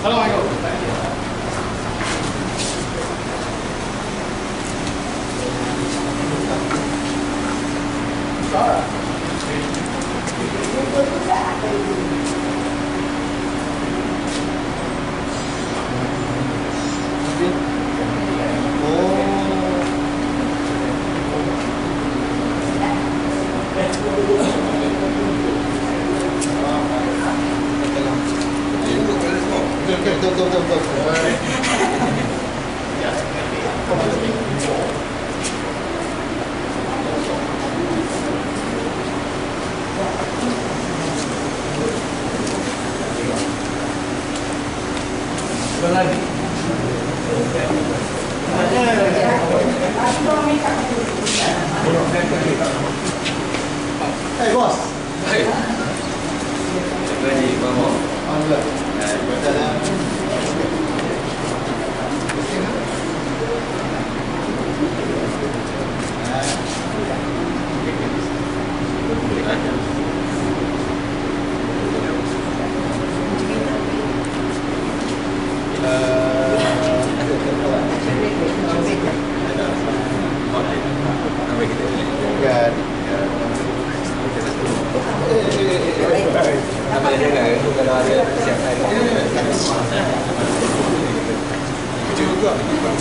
Hey bos. Hey. Lagi bawa. Alhamdulillah.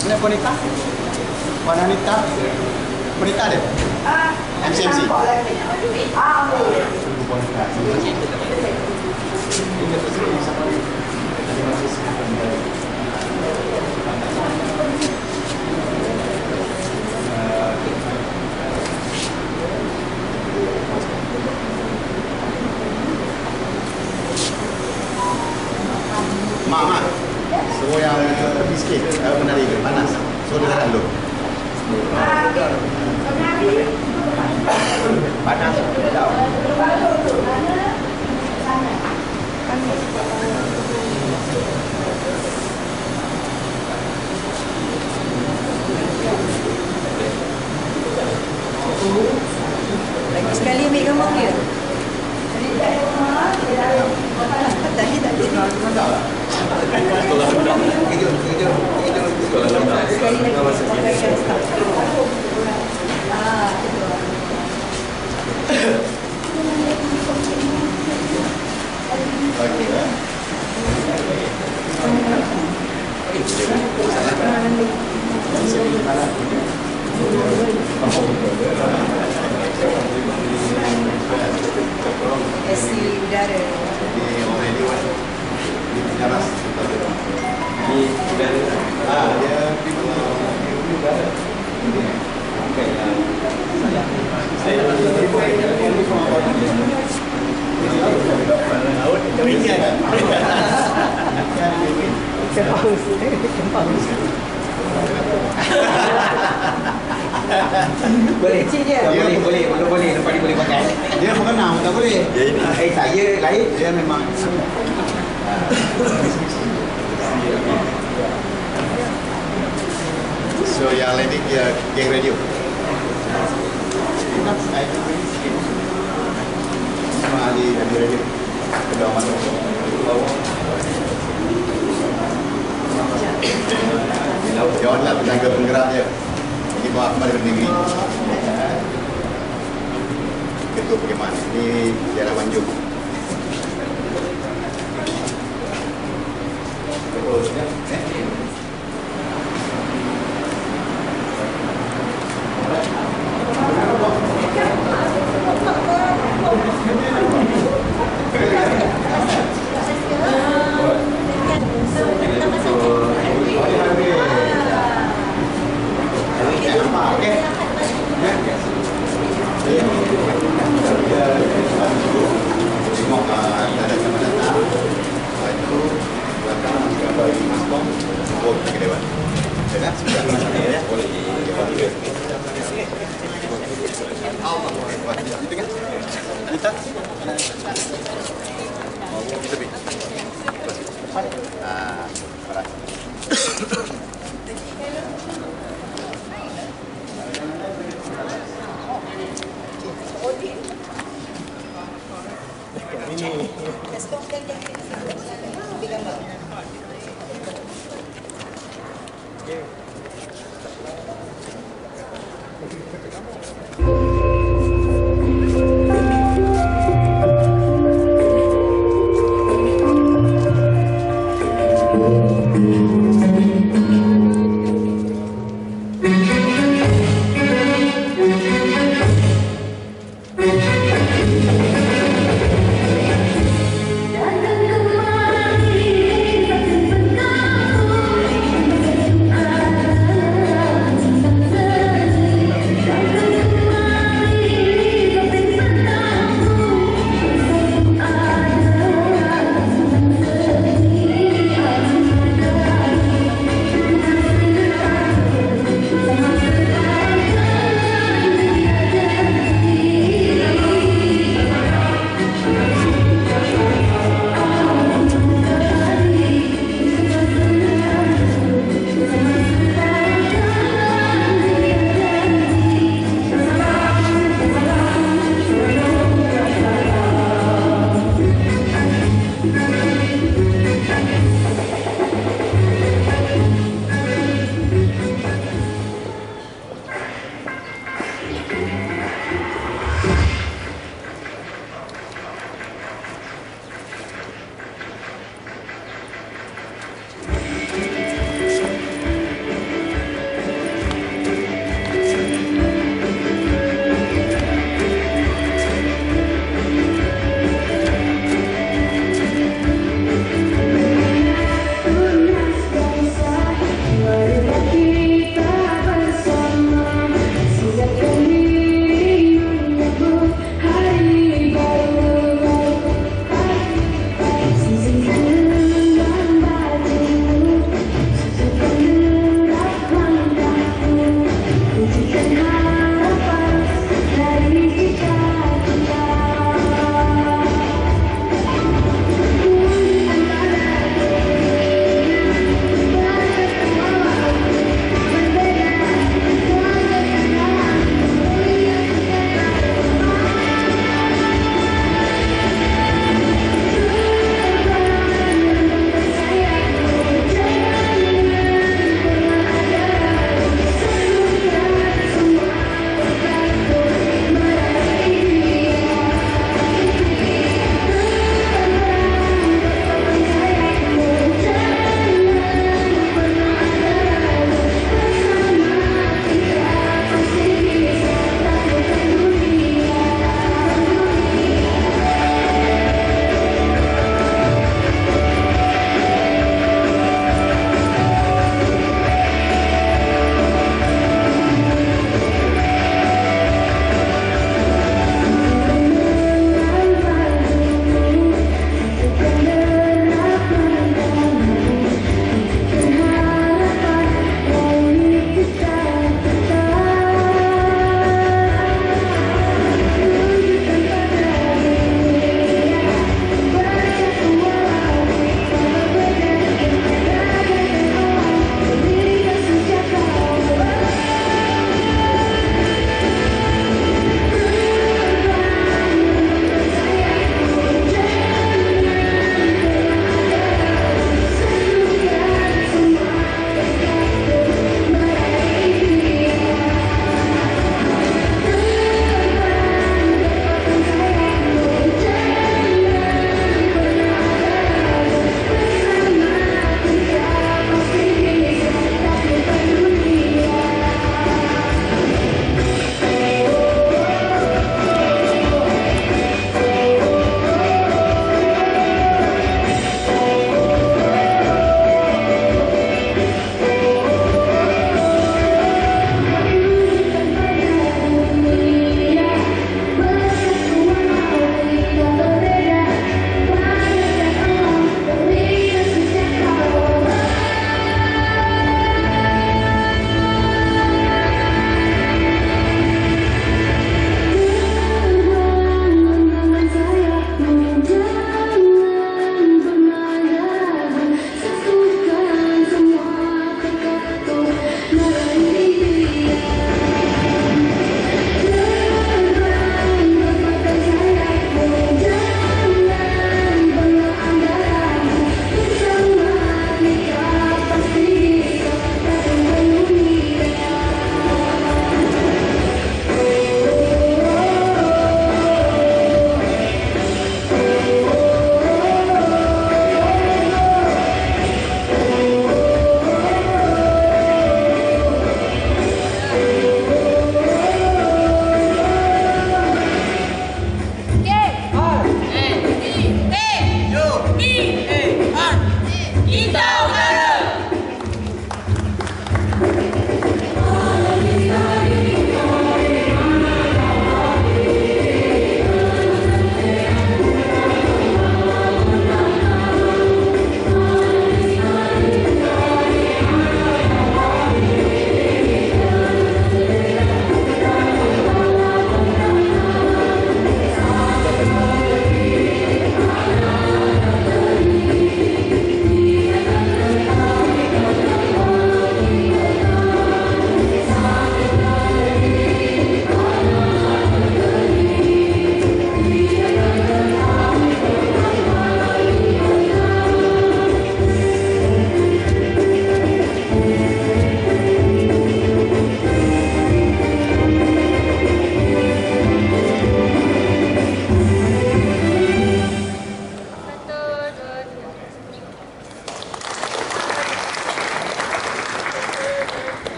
Ini wanita? Wanita? Wanita deh? MCMC? Mak. So yang lebih sikit, menari panas. So dia dulu. Panas. Lagi sekali ambil gambar dia. Tadi tak jadi. Sekali lagi. Esi udara. Di orang ini di teras. Di udara. Dia di udara. Boleh cik dia. Boleh. Lepas ni boleh pakai. Dia bukan nama, tak boleh. Ya ini. Saya lain. Dia memang. So yang lain ni dia geng radio. Semua ahli radio. Kedua masuk. Jawab lah tenaga penggerak dia. Ini bawa kembali ke negeri. Ketua Perkhidmatan ini Jalan Manjung. Ini.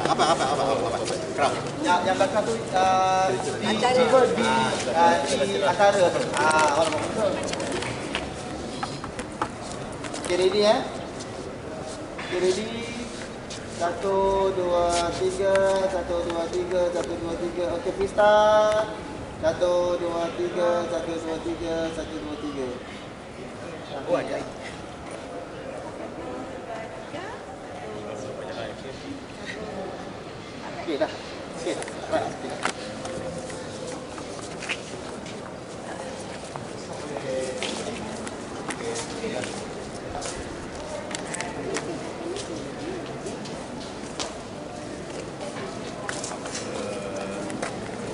Nampak Apa? Kerap. Yang belakang tu di Antara. di antara tu. Okay, ready ya? Okay, ready. 1, 2, 3, 1, 2, 3, 1, 2, 3. Okay, please start. 1, 2, 3, 1, 2, 3, 1, 2, 3. Oh, ada. Okay, dah. Okay, right.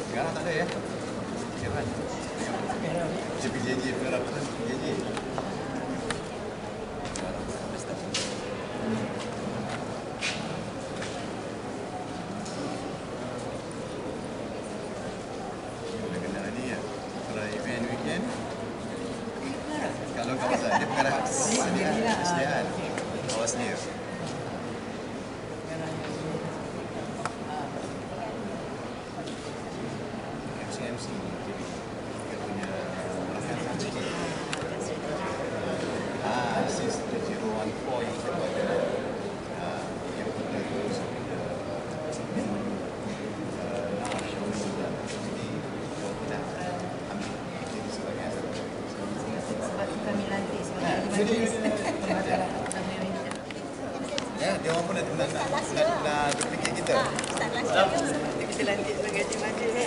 Sekarang tak ada ya? Jangan. Macam PJJ sekarang kan PJJ. Dah kena ni ya. Kalau event weekend. Kalau kawasan dia perkara persediaan. Awas ni. MC dia punya rakan sikit. Since the 014 yang kita ada yang kita terus jadi kita ambil ini sebagai Sebab kami lantik jadi ya dia orang pun nak duplicate kita. kita lantik sebagai majlis.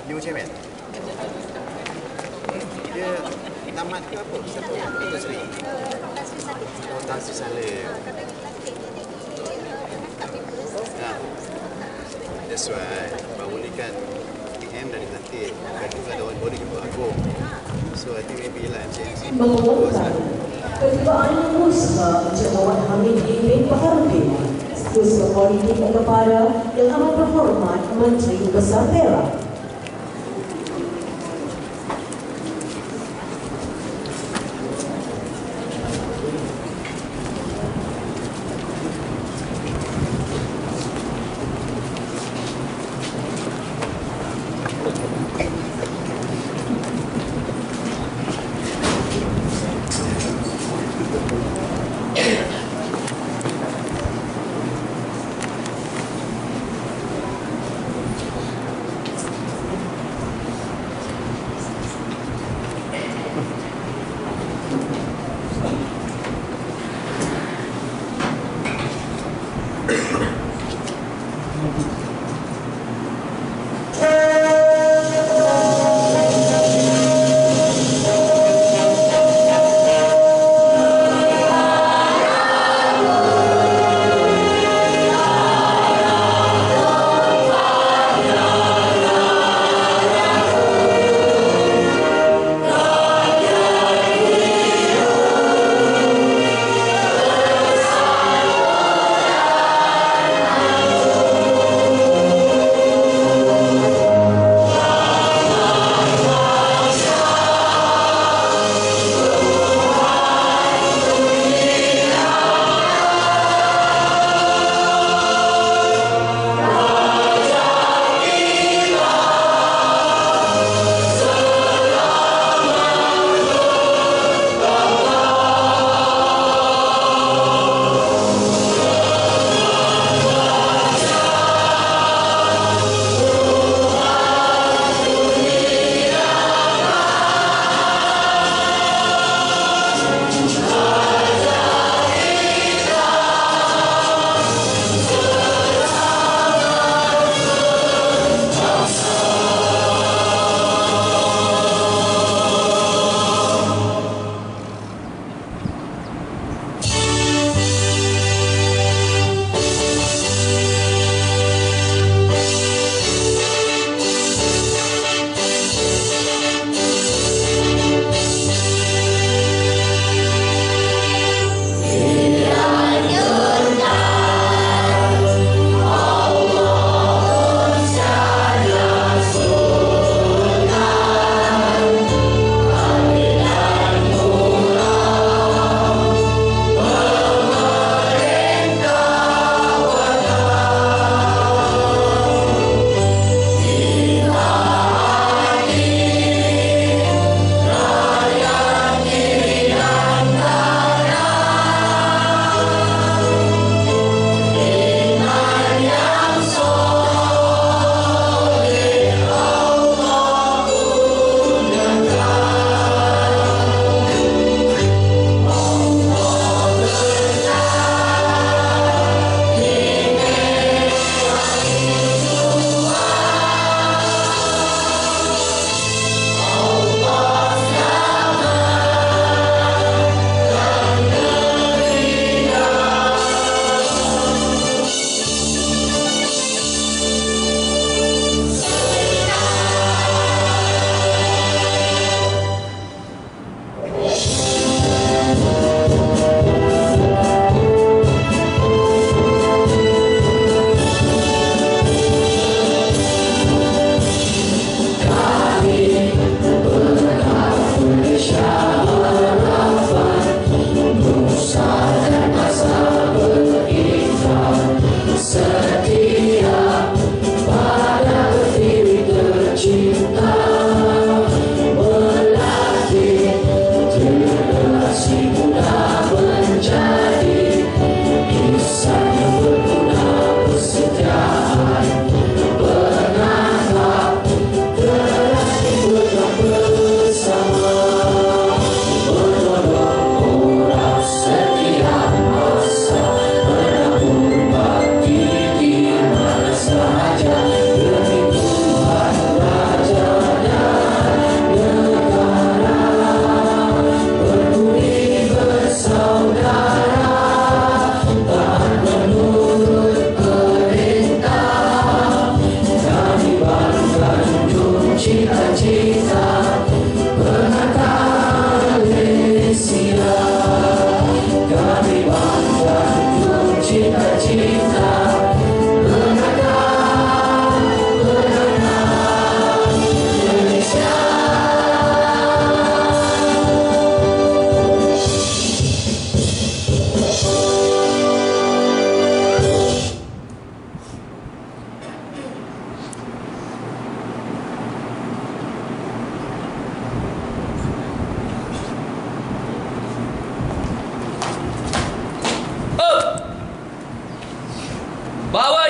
Dia macam mana? Dia tamat ke apa? Satu seri. Oh, Tansi Saleh. That's why. Baru ni kan PM dah dilantik. Kan juga ada orang baru jumpa aku. So I think maybe lah MCMC. Mengumumkan ketibaan Musma Encik Muhammad Hamid bin Bahar bin Pusat Politik kepada Yang Amat Berhormat Menteri Besar Perak.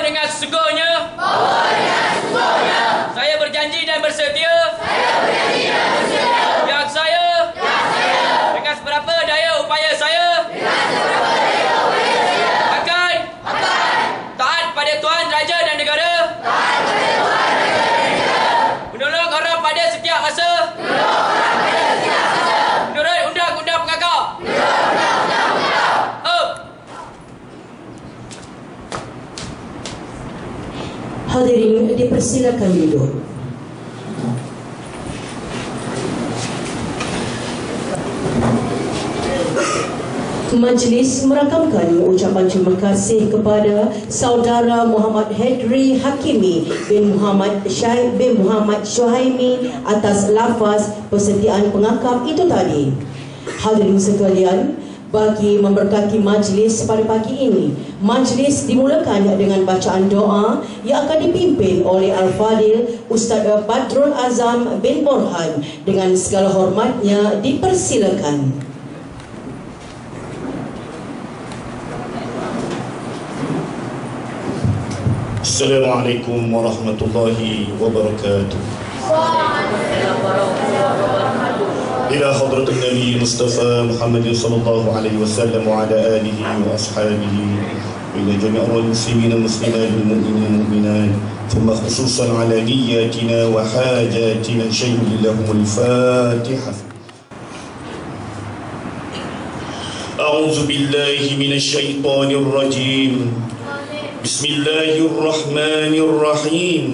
dengan sesungguhnya. Saya berjanji dan bersedia. Yang saya. Dengan seberapa daya upaya saya. Akan. Taat pada Tuhan, Raja dan negara. Menolong orang pada setiap masa. Menurut undang-undang pengakar. Hadirin dipersilakan duduk. Majlis merakamkan ucapan terima kasih kepada Saudara Muhammad Hedri Hakimi bin Muhammad Syahid bin Muhammad Syuhaimi atas lafaz persediaan pengakap itu tadi. Hadirin sekalian, bagi memberkati majlis pada pagi ini, majlis dimulakan dengan bacaan doa yang akan dipimpin oleh Al-Fadil Ustaz Badrul Azam bin Borhan. Dengan segala hormatnya dipersilakan. Assalamualaikum warahmatullahi wabarakatuh. إلى حضرة النبي المصطفى محمد صلى الله عليه وسلم وعلى آله وأصحابه وإلى جميع المسلمين والمسلمات والمؤمنين والمؤمنات ثم خصوصا على نياتنا وحاجاتنا شيء لهم الفاتحة. أعوذ بالله من الشيطان الرجيم. بسم الله الرحمن الرحيم.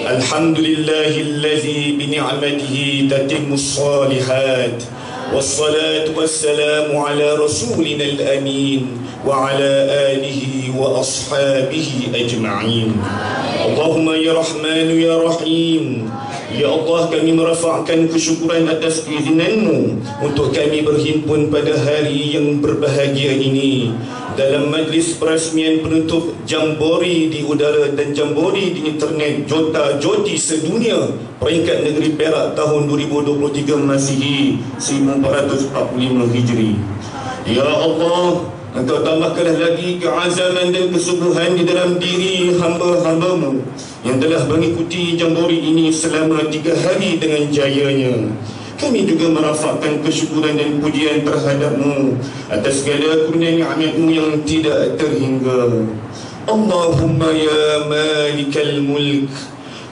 الحمد لله الذي بنعمته تتم الصالحات والصلاة والسلام على رسولنا الأمين وعلى آله وأصحابه أجمعين. اللهم يا رحمن يا رحيم. Ya Allah, kami merafakkan kesyukuran atas keizinanmu untuk kami berhimpun pada hari yang berbahagia ini dalam majlis perasmian penutup Jambori di udara dan Jambori di internet Jota Joti sedunia peringkat negeri Perak tahun 2023 Masihi 1445 Hijri. Ya Allah, Engkau tambahkanlah lagi keazaman dan kesungguhan di dalam diri hamba-hambamu yang telah mengikuti Jambori ini selama 3 hari dengan jayanya. Kami juga merafakkan kesyukuran dan pujian terhadapmu atas segala kurnia ni'matmu yang tidak terhingga. Allahumma ya malikal mulk,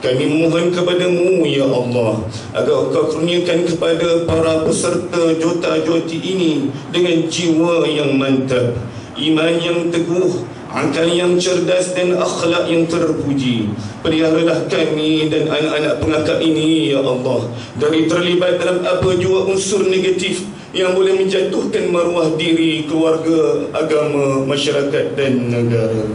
kami memohon kepadamu ya Allah agar Kau kurniakan kepada para peserta Jota Joti ini dengan jiwa yang mantap, iman yang teguh, akal yang cerdas dan akhlak yang terpuji. Peliharalah kami dan anak-anak pengakap ini ya Allah dari terlibat dalam apa jua unsur negatif yang boleh menjatuhkan maruah diri, keluarga, agama, masyarakat dan negara.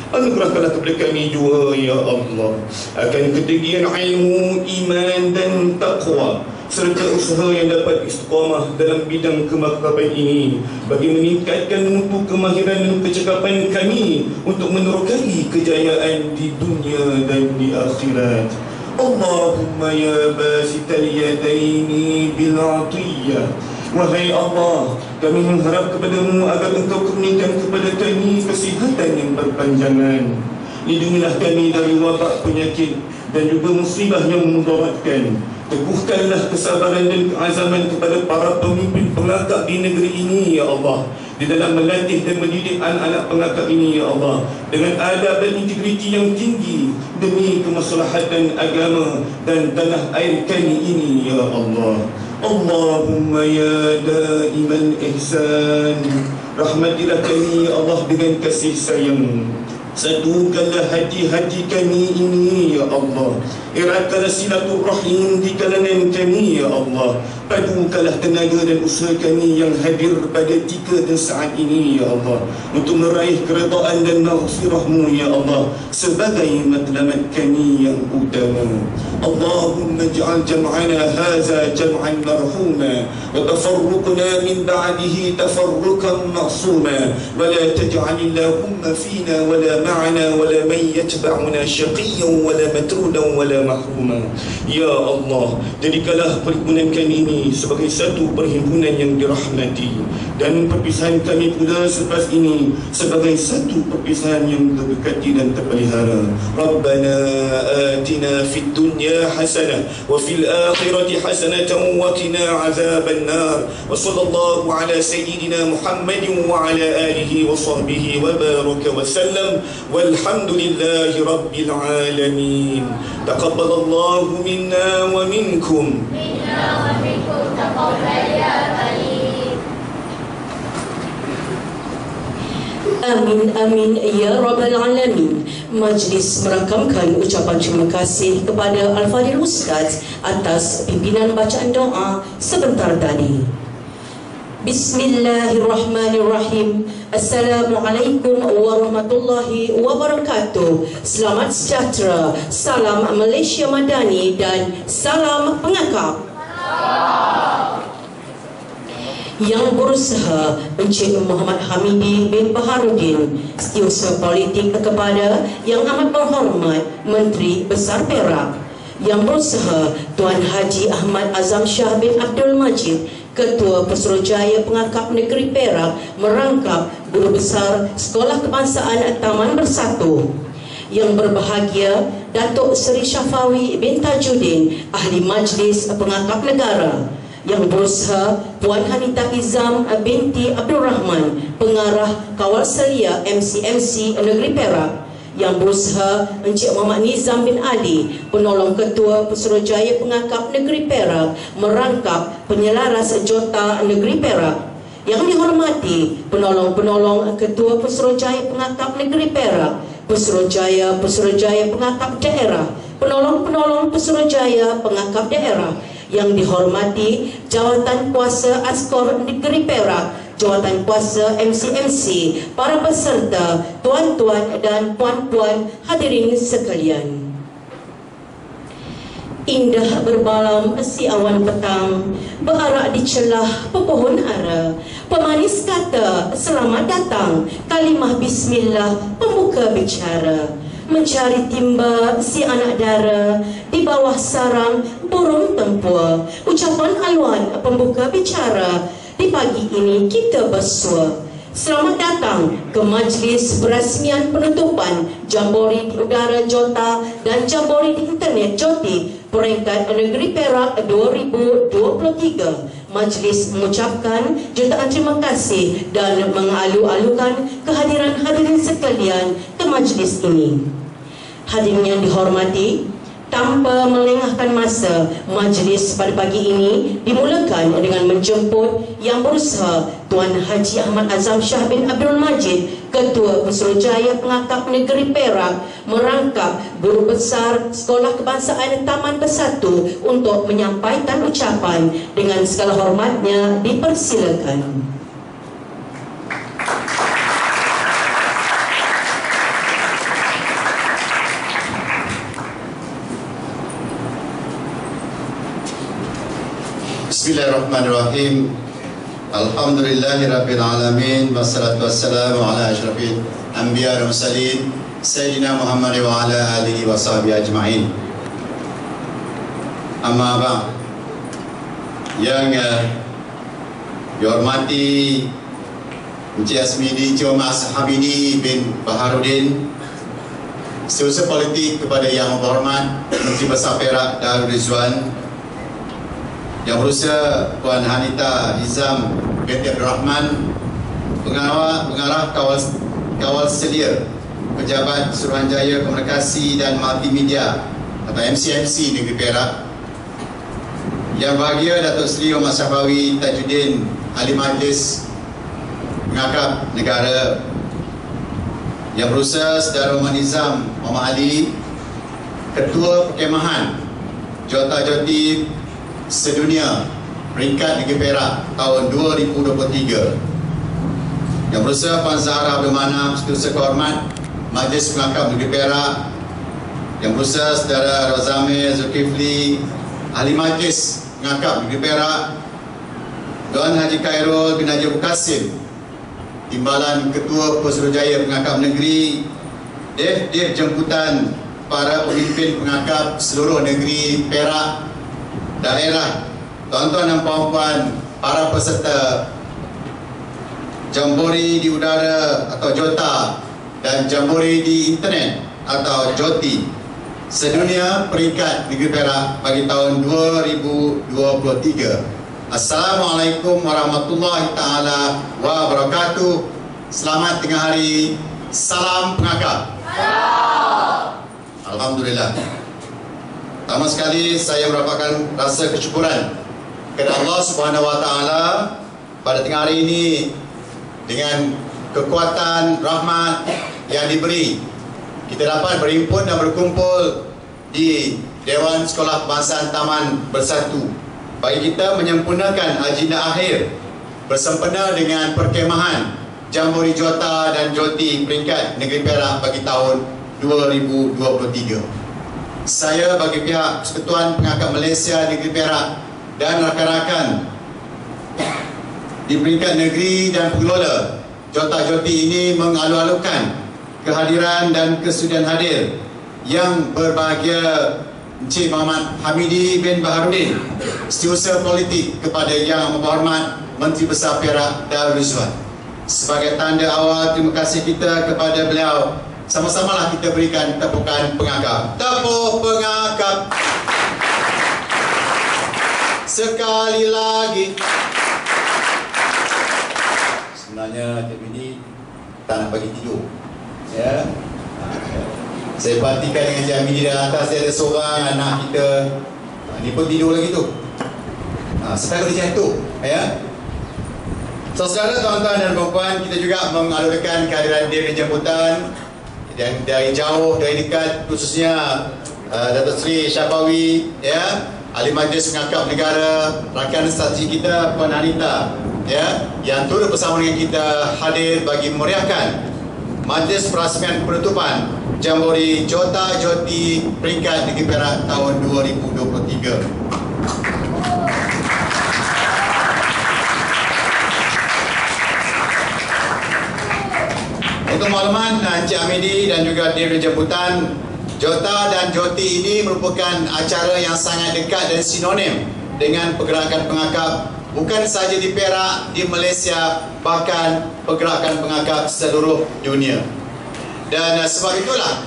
Anugerahkanlah kepada kami juga ya Allah akan ketinggian ilmu, iman dan taqwa serta usaha yang dapat istiqamah dalam bidang kemakapan ini bagi meningkatkan mutu kemahiran dan kecekapan kami untuk menerokai kejayaan di dunia dan di akhirat. Allahumma ya basital yadaini bil atiyah. Wahai Allah, kami mengharap kepadamu agar Engkau kurniakan kepada kami kesihatan yang berpanjangan. Lindungilah kami dari wabak penyakit dan juga musibah yang memudaratkan. Teguhkanlah kesabaran dan keazaman kepada para pemimpin pengakap di negeri ini ya Allah, di dalam melatih dan mendidik anak-anak pengakap ini ya Allah dengan adab dan integriti yang tinggi demi kemaslahatan agama dan tanah air kami ini ya Allah. Allahumma ya daimal ihsan, rahmatilah kami ya Allah dengan kasih sayang. Satukanlah hati-hati kami ini ya Allah. Eratkanlah silaturahim di kalangan kami ya Allah. Padukanlah tenaga dan usaha kami yang hadir pada 3 dan saat ini ya Allah untuk meraih keredaan dan maghfirah-Mu ya Allah sebagai matlamat kami yang utama. اللهم اجعل جمعنا هذا جمعا مرحوما وتفرقنا من بعده تفرقا معصوما ولا تجعل اللهم فينا ولا معنا ولا من يتبعنا شقيا ولا مترودا ولا محروما. Ya Allah, jadikanlah perhimpunan kami ini sebagai satu perhimpunan yang dirahmati, dan perpisahan kami pula selepas ini sebagai satu perpisahan yang terberkati dan terpelihara. Rabbana atina fid dunya hasanah wa fil akhirati hasanatan wa qina azaban nar. Wa sallallahu ala sayyidina Muhammadin wa ala alihi wa sahbihi wa baraka wa sallam. Walhamdulillahi rabbil alamin. Taqabbalallahu minna wa minkum. Amin amin ya rabbal alamin. Majlis merakamkan ucapan terima kasih kepada Al-Fadhil Ustaz atas pimpinan bacaan doa sebentar tadi. Bismillahirrahmanirrahim. Assalamualaikum warahmatullahi wabarakatuh. Selamat sejahtera, salam Malaysia Madani dan salam pengakap. Yang berusaha Encik Muhammad Hamidi bin Baharudin, Setiausaha Politik kepada Yang Amat Berhormat Menteri Besar Perak. Yang berusaha Tuan Haji Ahmad Azam Shah bin Abdul Majid, Ketua Pesuruhjaya Pengakap Negeri Perak, merangkap Guru Besar Sekolah Kebangsaan Taman Bersatu. Yang berbahagia Datuk Seri Syafawi bin Tajuddin, Ahli Majlis Pengakap Negara. Yang berusaha Puan Hanita Izam binti Abdul Rahman, Pengarah Kawal Selia MCMC Negeri Perak. Yang berusaha Encik Muhammad Nizam bin Ali, Penolong Ketua Pesuruhjaya Pengakap Negeri Perak, merangkap Penyelaras Jota Negeri Perak. Yang dihormati Penolong-penolong Ketua Pesuruhjaya Pengakap Negeri Perak, Pesuruhjaya Pengakap Daerah, Penolong-penolong Pesuruhjaya Pengakap Daerah. Yang dihormati Jawatan Kuasa Askor Negeri Perak, Jawatan Kuasa MCMC, para peserta, tuan-tuan dan puan-puan hadirin sekalian. Indah bermalam si awan petang, berarak di celah pepohon ara. Pemanis kata selamat datang, kalimah bismillah pembuka bicara. Mencari timba si anak dara, di bawah sarang burung tempua. Ucapan aluan pembuka bicara, di pagi ini kita bersua. Selamat datang ke majlis perasmian penutupan Jambori di Udara Jota dan Jambori di Internet Joti peringkat Negeri Perak 2023. Majlis mengucapkan jutaan terima kasih dan mengalu-alukan kehadiran hadirin sekalian ke majlis ini. Hadirin yang dihormati, tanpa melengahkan masa, majlis pada pagi ini dimulakan dengan menjemput Yang Berusaha Tuan Haji Ahmad Azam Shah bin Abdul Majid, Ketua Pesuruhjaya Pengakap Negeri Perak, merangkap Guru Besar Sekolah Kebangsaan Taman Bersatu untuk menyampaikan ucapan. Dengan segala hormatnya dipersilakan. Bismillahirrahmanirrahim. Alhamdulillahirabbil alamin, wassalatu wassalamu ala asyrafil anbiya wal mursalin sayyidina Muhammad wa ala alihi wa sahbihi ajma'in. Amma ba'd. Yang dihormati Encik Asmidi Mas Hamidi bin Baharudin, Setiausaha Politik kepada Yang Berhormat Menteri Besar Perak Darul Rizwan. Yang berusaha Puan Hanita Izam binti Abdul Rahman, Pengarah Kawal Selia, Pejabat Suruhanjaya Komunikasi dan Multimedia atau MCMC Negeri Perak. Yang bahagia Datuk Seri Muhammad Syafawi Tajuddin, Ahli Majlis Pengakap Negara. Yang berusaha Saudara Muhammad Nizam Muhammad Ali, Ketua Perkemahan Jota Joti Sedunia peringkat Negeri Perak tahun 2023. Yang berusaha Puan Zahra Abdul Manaf, Setiausaha Kehormat Majlis Pengakap Negeri Perak, Yang berusaha saudara Rozamil Zulkifli, Ahli Majlis Pengakap Negeri Perak, Tuan Haji Khairul bin Haji Abu Kasim, Timbalan Ketua Pesuruhjaya Pengakap Negeri, Dev jemputan para pemimpin pengakap seluruh negeri Perak, daerah, tuan-tuan dan puan-puan, para peserta Jambori di udara atau Jota dan Jambori di internet atau Joti sedunia peringkat Negeri Perak bagi tahun 2023. Assalamualaikum warahmatullahi taala wabarakatuh. Selamat tengah hari. Salam pengakap. Alhamdulillah. Pertama sekali saya merupakan rasa kesyukuran kepada Allah Subhanahu wa taala pada tengah hari ini dengan kekuatan rahmat yang diberi, kita dapat berhimpun dan berkumpul di Dewan Sekolah Kebangsaan Taman Bersatu bagi kita menyempurnakan agenda akhir bersempena dengan perkemahan Jambori Jota dan Joti peringkat Negeri Perak bagi tahun 2023. Saya bagi pihak Persekutuan Pengakap Malaysia Negeri Perak dan rakan-rakan di peringkat negeri dan pengelola Jota Joti ini mengalu-alukan kehadiran dan kesudian hadir yang berbahagia Encik Muhammad Hamidi bin Baharudin, Setiausaha Politik, kepada Yang Berhormat Menteri Besar Perak Darul Rizwan. Sebagai tanda awal terima kasih kita kepada beliau, sama-samalah kita berikan tepukan pengakap. Tepuk pengakap. Sekali lagi. Sebenarnya Cik Midi tak nak bagi tidur, ya. Saya perhatikan dengan Cik Midi di atas, dia ada seorang anak kita, ni pun tidur lagi tu. Sekarang dia jatuh, ya. So, saudara, tuan-tuan dan puan-puan, kita juga mengalukan kehadiran dia di jemputan yang dari jauh, dari dekat, khususnya Datuk Seri Syafawi, ya, Ahli Majlis Pengakap Negara, rakan strategi kita Puan Anita, ya, yang turut bersama dengan kita hadir bagi memeriahkan majlis perasmian penutupan Jambori Jota Joti peringkat Negeri Perak tahun 2023. Untuk makluman, Encik Hamidi dan juga Dewan Jemputan, Jota dan Joti ini merupakan acara yang sangat dekat dan sinonim dengan pergerakan pengakap bukan sahaja di Perak, di Malaysia, bahkan pergerakan pengakap seluruh dunia. Dan sebab itulah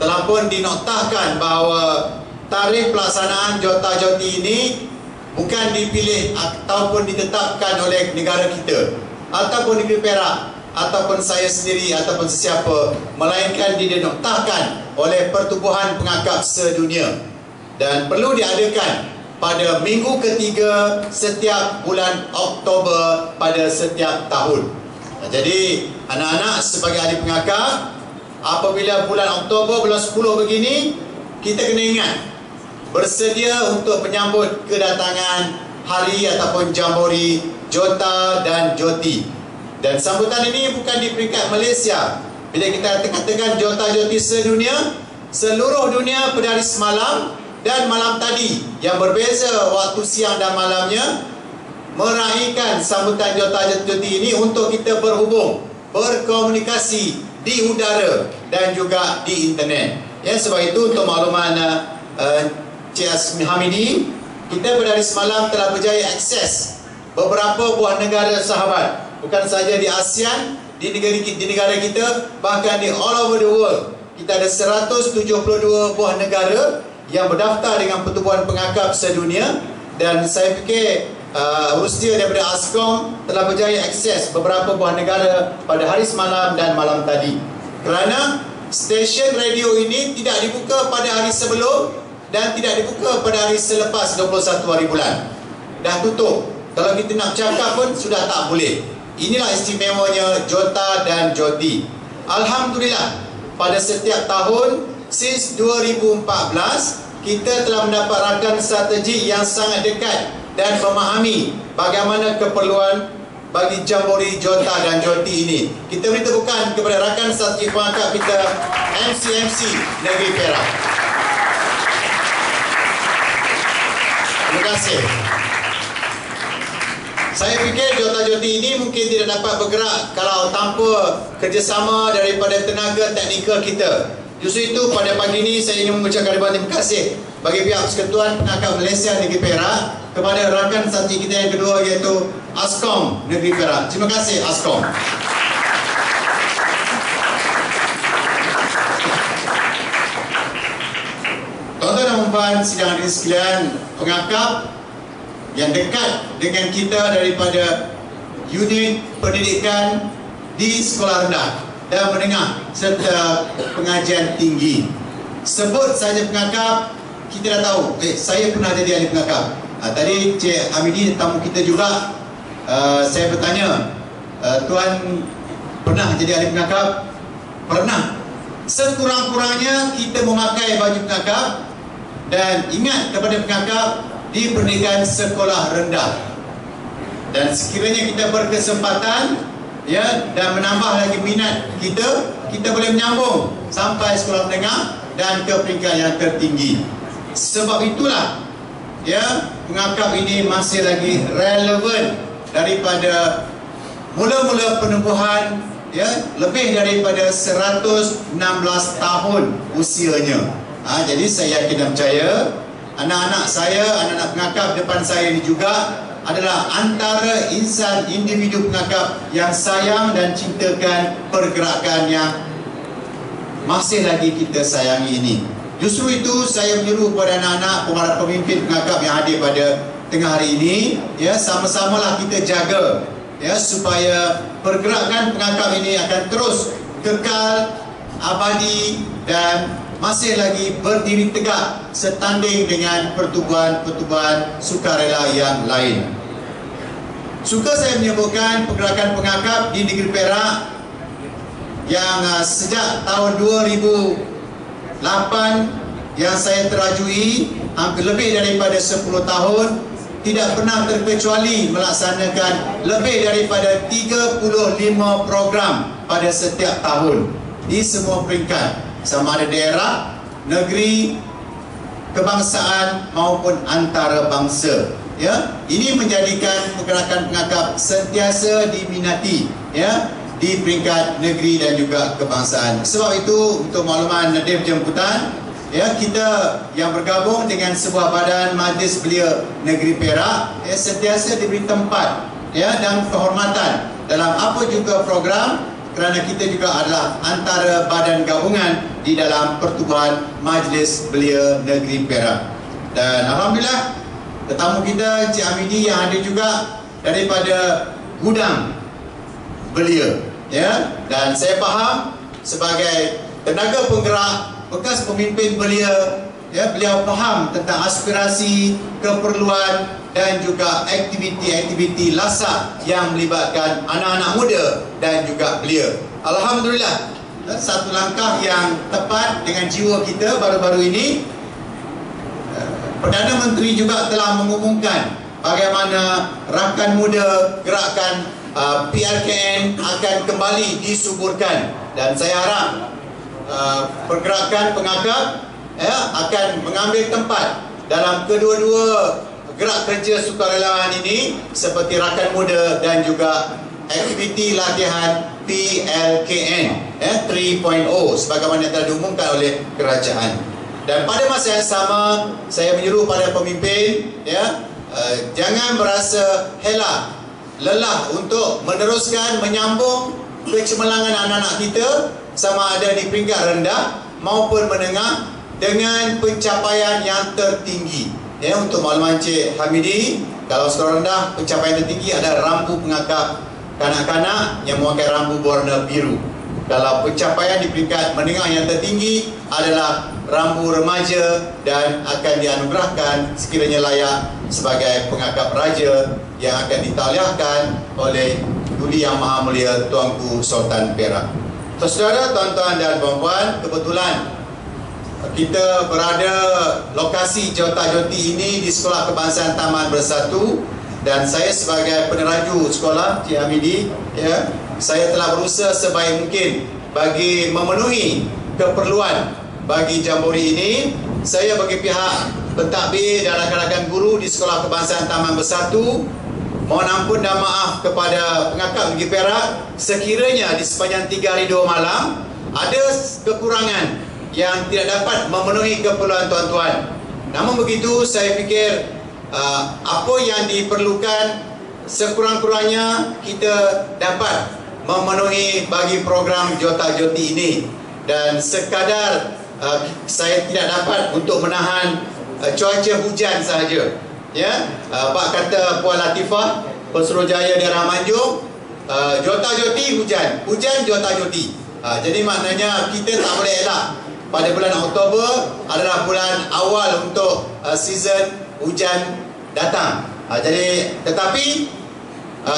telah pun dinoktahkan bahawa tarikh pelaksanaan Jota Joti ini bukan dipilih ataupun ditetapkan oleh negara kita ataupun negeri Perak ataupun saya sendiri ataupun sesiapa, melainkan dinoktahkan oleh Pertubuhan Pengakap Sedunia dan perlu diadakan pada minggu ketiga setiap bulan Oktober pada setiap tahun. Jadi anak-anak sebagai ahli pengakap, apabila bulan Oktober, bulan 10 begini, kita kena ingat bersedia untuk menyambut kedatangan hari ataupun Jambori Jota dan Joti. Dan sambutan ini bukan di peringkat Malaysia. Bila kita katakan Jota Joti sedunia, seluruh dunia pada hari semalam dan malam tadi yang berbeza waktu siang dan malamnya meraihkan sambutan Jota Joti ini untuk kita berhubung, berkomunikasi di udara dan juga di internet. Ya, sebab itu untuk makluman Cik Asmi Hamidi, kita pada hari semalam telah berjaya akses beberapa buah negara sahabat, bukan saja di ASEAN, di negara kita, bahkan di all over the world. Kita ada 172 buah negara yang berdaftar dengan Pertubuhan Pengakap Sedunia, dan saya fikir Rusia daripada ASCOM telah berjaya akses beberapa buah negara pada hari semalam dan malam tadi. Kerana stesen radio ini tidak dibuka pada hari sebelum dan tidak dibuka pada hari selepas 21 hari bulan. Dah tutup. Kalau kita nak cakap pun sudah tak boleh. Inilah istimewanya Jota dan Joti. Alhamdulillah, pada setiap tahun since 2014 kita telah mendapat rakan strategi yang sangat dekat dan memahami bagaimana keperluan bagi Jambori Jota dan Joti ini. Kita beri tepukan kepada rakan strategi pengakap kita, MC Negeri Perak. kasih. Saya fikir jawatan-jawatan ini mungkin tidak dapat bergerak kalau tanpa kerjasama daripada tenaga teknikal kita. Justru itu pada pagi ini saya ingin mengucapkan ribuan terima kasih bagi pihak Persekutuan Pengangkat Malaysia Negeri Perak kepada rakan santri kita yang kedua iaitu Askom Negeri Perak. Terima kasih Askom. Tuan-tuan dan puan sidang hadirin sekalian, pengangkap yang dekat dengan kita daripada unit pendidikan di sekolah rendah dan menengah serta pengajian tinggi. Sebut saja pengangkap, kita dah tahu. Saya pernah jadi ahli pengangkap. Tadi Cik Hamidi tamu kita juga, saya bertanya, Tuan pernah jadi ahli pengangkap? Pernah. Sekurang-kurangnya kita memakai baju pengangkap dan ingat kepada pengangkap di pendidikan sekolah rendah. Dan sekiranya kita berkesempatan dan menambah lagi minat kita boleh menyambung sampai sekolah menengah dan ke peringkat yang tertinggi. Sebab itulah pengangkap ini masih lagi relevan daripada mula-mula penubuhan lebih daripada 116 tahun usianya. Jadi saya yakin dan percaya anak-anak saya, anak-anak pengangkap depan saya ini juga adalah antara insan individu pengangkap yang sayang dan cintakan pergerakan yang masih lagi kita sayangi ini. Justru itu saya menyeru kepada anak-anak para pemimpin pengangkap yang hadir pada tengah hari ini, sama-samalah kita jaga supaya pergerakan pengangkap ini akan terus kekal, abadi dan masih lagi berdiri tegak setanding dengan pertubuhan-pertubuhan sukarela yang lain. Suka saya menyebutkan pergerakan pengangkap di negeri Perak yang sejak tahun 2008 yang saya terajui hampir lebih daripada 10 tahun tidak pernah terkecuali melaksanakan lebih daripada 35 program pada setiap tahun di semua peringkat, sama ada daerah, negeri, kebangsaan maupun antarabangsa. Ini menjadikan pergerakan pengangkap sentiasa diminati di peringkat negeri dan juga kebangsaan. Sebab itu untuk makluman Nadif Jemputan, kita yang bergabung dengan sebuah badan Majlis Belia Negeri Perak sentiasa diberi tempat dan kehormatan dalam apa juga program, kerana kita juga adalah antara badan gabungan di dalam Pertubuhan Majlis Belia Negeri Perak. Dan alhamdulillah tetamu kita Cik Hamidi yang ada juga daripada gudang belia, dan saya faham sebagai tenaga penggerak bekas pemimpin belia, beliau faham tentang aspirasi, keperluan dan juga aktiviti-aktiviti lasak yang melibatkan anak-anak muda dan juga belia. Alhamdulillah, satu langkah yang tepat dengan jiwa kita baru-baru ini. Perdana Menteri juga telah mengumumkan bagaimana rakan muda gerakan PRKN akan kembali disuburkan, dan saya harap pergerakan pengangkap akan mengambil tempat dalam kedua-dua gerak kerja sukarelawan ini seperti rakan muda dan juga aktiviti latihan PLKN 3.0 sebagaimana telah diumumkan oleh kerajaan. Dan pada masa yang sama saya menyeru pada pemimpin jangan merasa helah, lelah untuk meneruskan menyambung kecemerlangan anak-anak kita sama ada di peringkat rendah maupun menengah dengan pencapaian yang tertinggi. Untuk makluman Cik Hamidi, kalau sekolah rendah pencapaian tertinggi adalah rambu pengangkap kanak-kanak yang memakai rambu berwarna biru. Kalau pencapaian di peringkat menengah yang tertinggi adalah rambu remaja dan akan dianugerahkan sekiranya layak sebagai pengangkap raja yang akan ditauliahkan oleh Duli Yang Maha Mulia Tuanku Sultan Perak. Saudara, tuan-tuan dan puan-puan, kebetulan kita berada lokasi jawatan-jawati ini di Sekolah Kebangsaan Taman Bersatu, dan saya sebagai peneraju sekolah Cik Hamidi, saya telah berusaha sebaik mungkin bagi memenuhi keperluan bagi jambori ini. Saya bagi pihak pentadbir dan rakan-rakan guru di Sekolah Kebangsaan Taman Bersatu. Mohon ampun dan maaf kepada pengakap Negeri Perak sekiranya di sepanjang 3 hari 2 malam ada kekurangan yang tidak dapat memenuhi keperluan tuan-tuan. Namun begitu, saya fikir apa yang diperlukan sekurang-kurangnya kita dapat memenuhi bagi program Jota-Joti ini. Dan sekadar saya tidak dapat untuk menahan cuaca hujan sahaja. Ya, Pak kata Puan Latifah, Pesuruhjaya Daerah Manjung, Jota-Joti hujan, hujan Jota-Joti. Jadi maknanya kita tak boleh elak. Pada bulan Oktober adalah bulan awal untuk season hujan datang. Jadi tetapi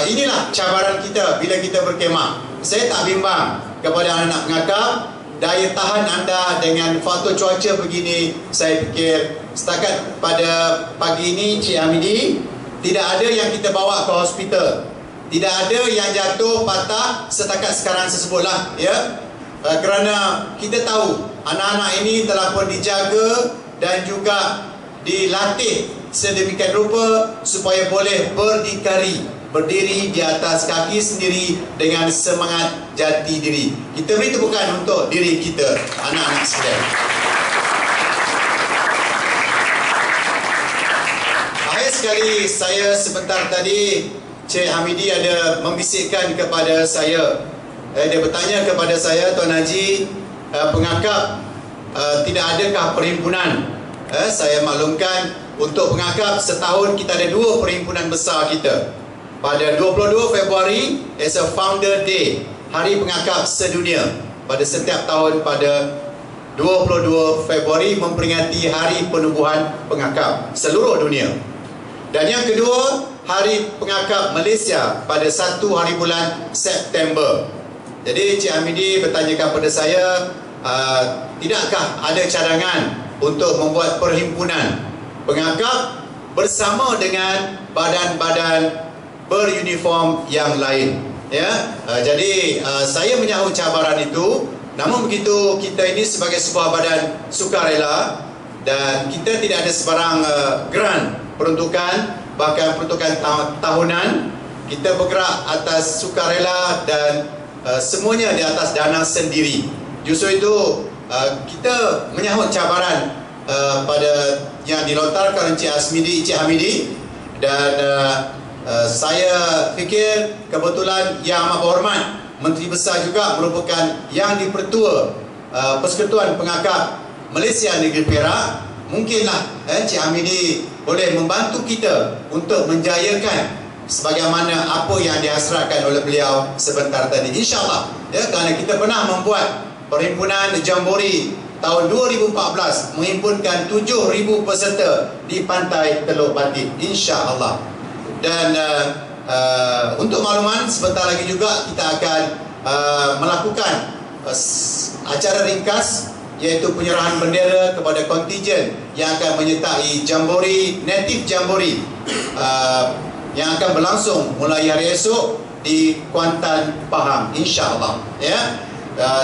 inilah cabaran kita bila kita berkemah. Saya tak bimbang kepada anak-anak pengakap. Daya tahan anda dengan faktor cuaca begini, saya fikir setakat pada pagi ini Cik Hamidi, tidak ada yang kita bawa ke hospital, tidak ada yang jatuh patah setakat sekarang tersebutlah, ya. Kerana kita tahu anak-anak ini telah pun dijaga dan juga dilatih sedemikian rupa supaya boleh berdiri di atas kaki sendiri dengan semangat jati diri. Kita beri tepukan untuk diri kita, anak-anak sekalian. Akhir sekali, saya sebentar tadi Cik Hamidi ada membisikkan kepada saya. Dia bertanya kepada saya, Tuan Haji, pengakap tidak adakah perhimpunan? Saya maklumkan untuk pengakap setahun kita ada 2 perhimpunan besar kita. Pada 22 Februari is a Founder Day, Hari Pengakap Sedunia. Pada setiap tahun pada 22 Februari memperingati Hari Penubuhan Pengakap seluruh dunia. Dan yang kedua, Hari Pengakap Malaysia pada 1 hari bulan September. Jadi Cik Hamidi bertanya kepada saya, tidakkah ada cadangan untuk membuat perhimpunan pengakap bersama dengan badan-badan beruniform yang lain, ya. Jadi saya menyahut cabaran itu. Namun begitu, kita ini sebagai sebuah badan sukarela dan kita tidak ada sebarang grant peruntukan, bahkan peruntukan tahunan. Kita bergerak atas sukarela dan semuanya di atas dana sendiri. Justru itu kita menyahut cabaran pada yang dilontarkan oleh Cik Hamidi dan saya fikir kebetulan Yang Amat Berhormat Menteri Besar juga merupakan Yang di-Pertua Persekutuan Pengakap Malaysia Negeri Perak. Mungkinlah Cik Hamidi boleh membantu kita untuk menjayakan sebagaimana apa yang dihasratkan oleh beliau sebentar tadi, insyaAllah, ya. Kerana kita pernah membuat perhimpunan Jambori tahun 2014 menghimpunkan 7,000 peserta di Pantai Teluk Batin, insya-Allah. Dan untuk makluman, sebentar lagi juga kita akan melakukan acara ringkas, iaitu penyerahan bendera kepada kontingen yang akan menyertai Jambori, Native Jambori yang akan berlangsung mulai hari esok di Kuantan, Pahang, insya-Allah, ya.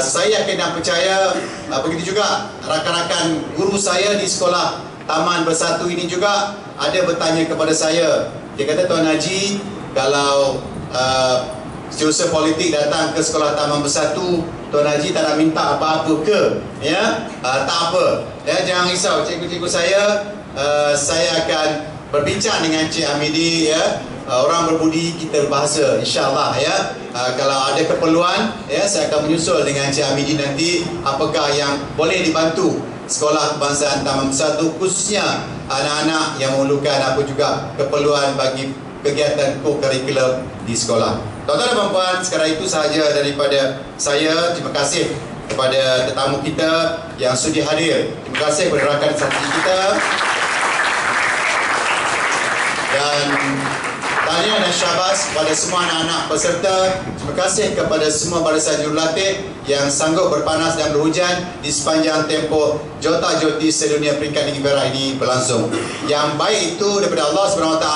Saya yakin dan percaya begitu juga rakan-rakan guru saya di Sekolah Taman Bersatu ini juga ada bertanya kepada saya. Dia kata, Tuan Haji, kalau setiausaha politik datang ke Sekolah Taman Bersatu, Tuan Haji tak nak minta apa-apa ke? Ya, tak apa, ya, jangan risau cikgu-cikgu saya akan berbincang dengan Cik Hamidi, ya. Orang berbudi kita berbahasa, insya-Allah, ya. Kalau ada keperluan, ya, saya akan menyusul dengan Cik Hamidi nanti apakah yang boleh dibantu Sekolah Kebangsaan Taman Bersatu, khususnya anak-anak yang memerlukan apa juga keperluan bagi kegiatan co-curriculum di sekolah. Tuan-tuan dan puan-puan, sekadar itu sahaja daripada saya. Terima kasih kepada tetamu kita yang sudi hadir. Terima kasih kepada rakan santri kita. Dan tahniah dan syabas kepada semua anak-anak peserta. Terima kasih kepada semua barisan jurulatih yang sanggup berpanas dan berhujan di sepanjang tempoh Jota-Joti Sedunia Peringkat Negeri Perak ini berlangsung. Yang baik itu daripada Allah SWT,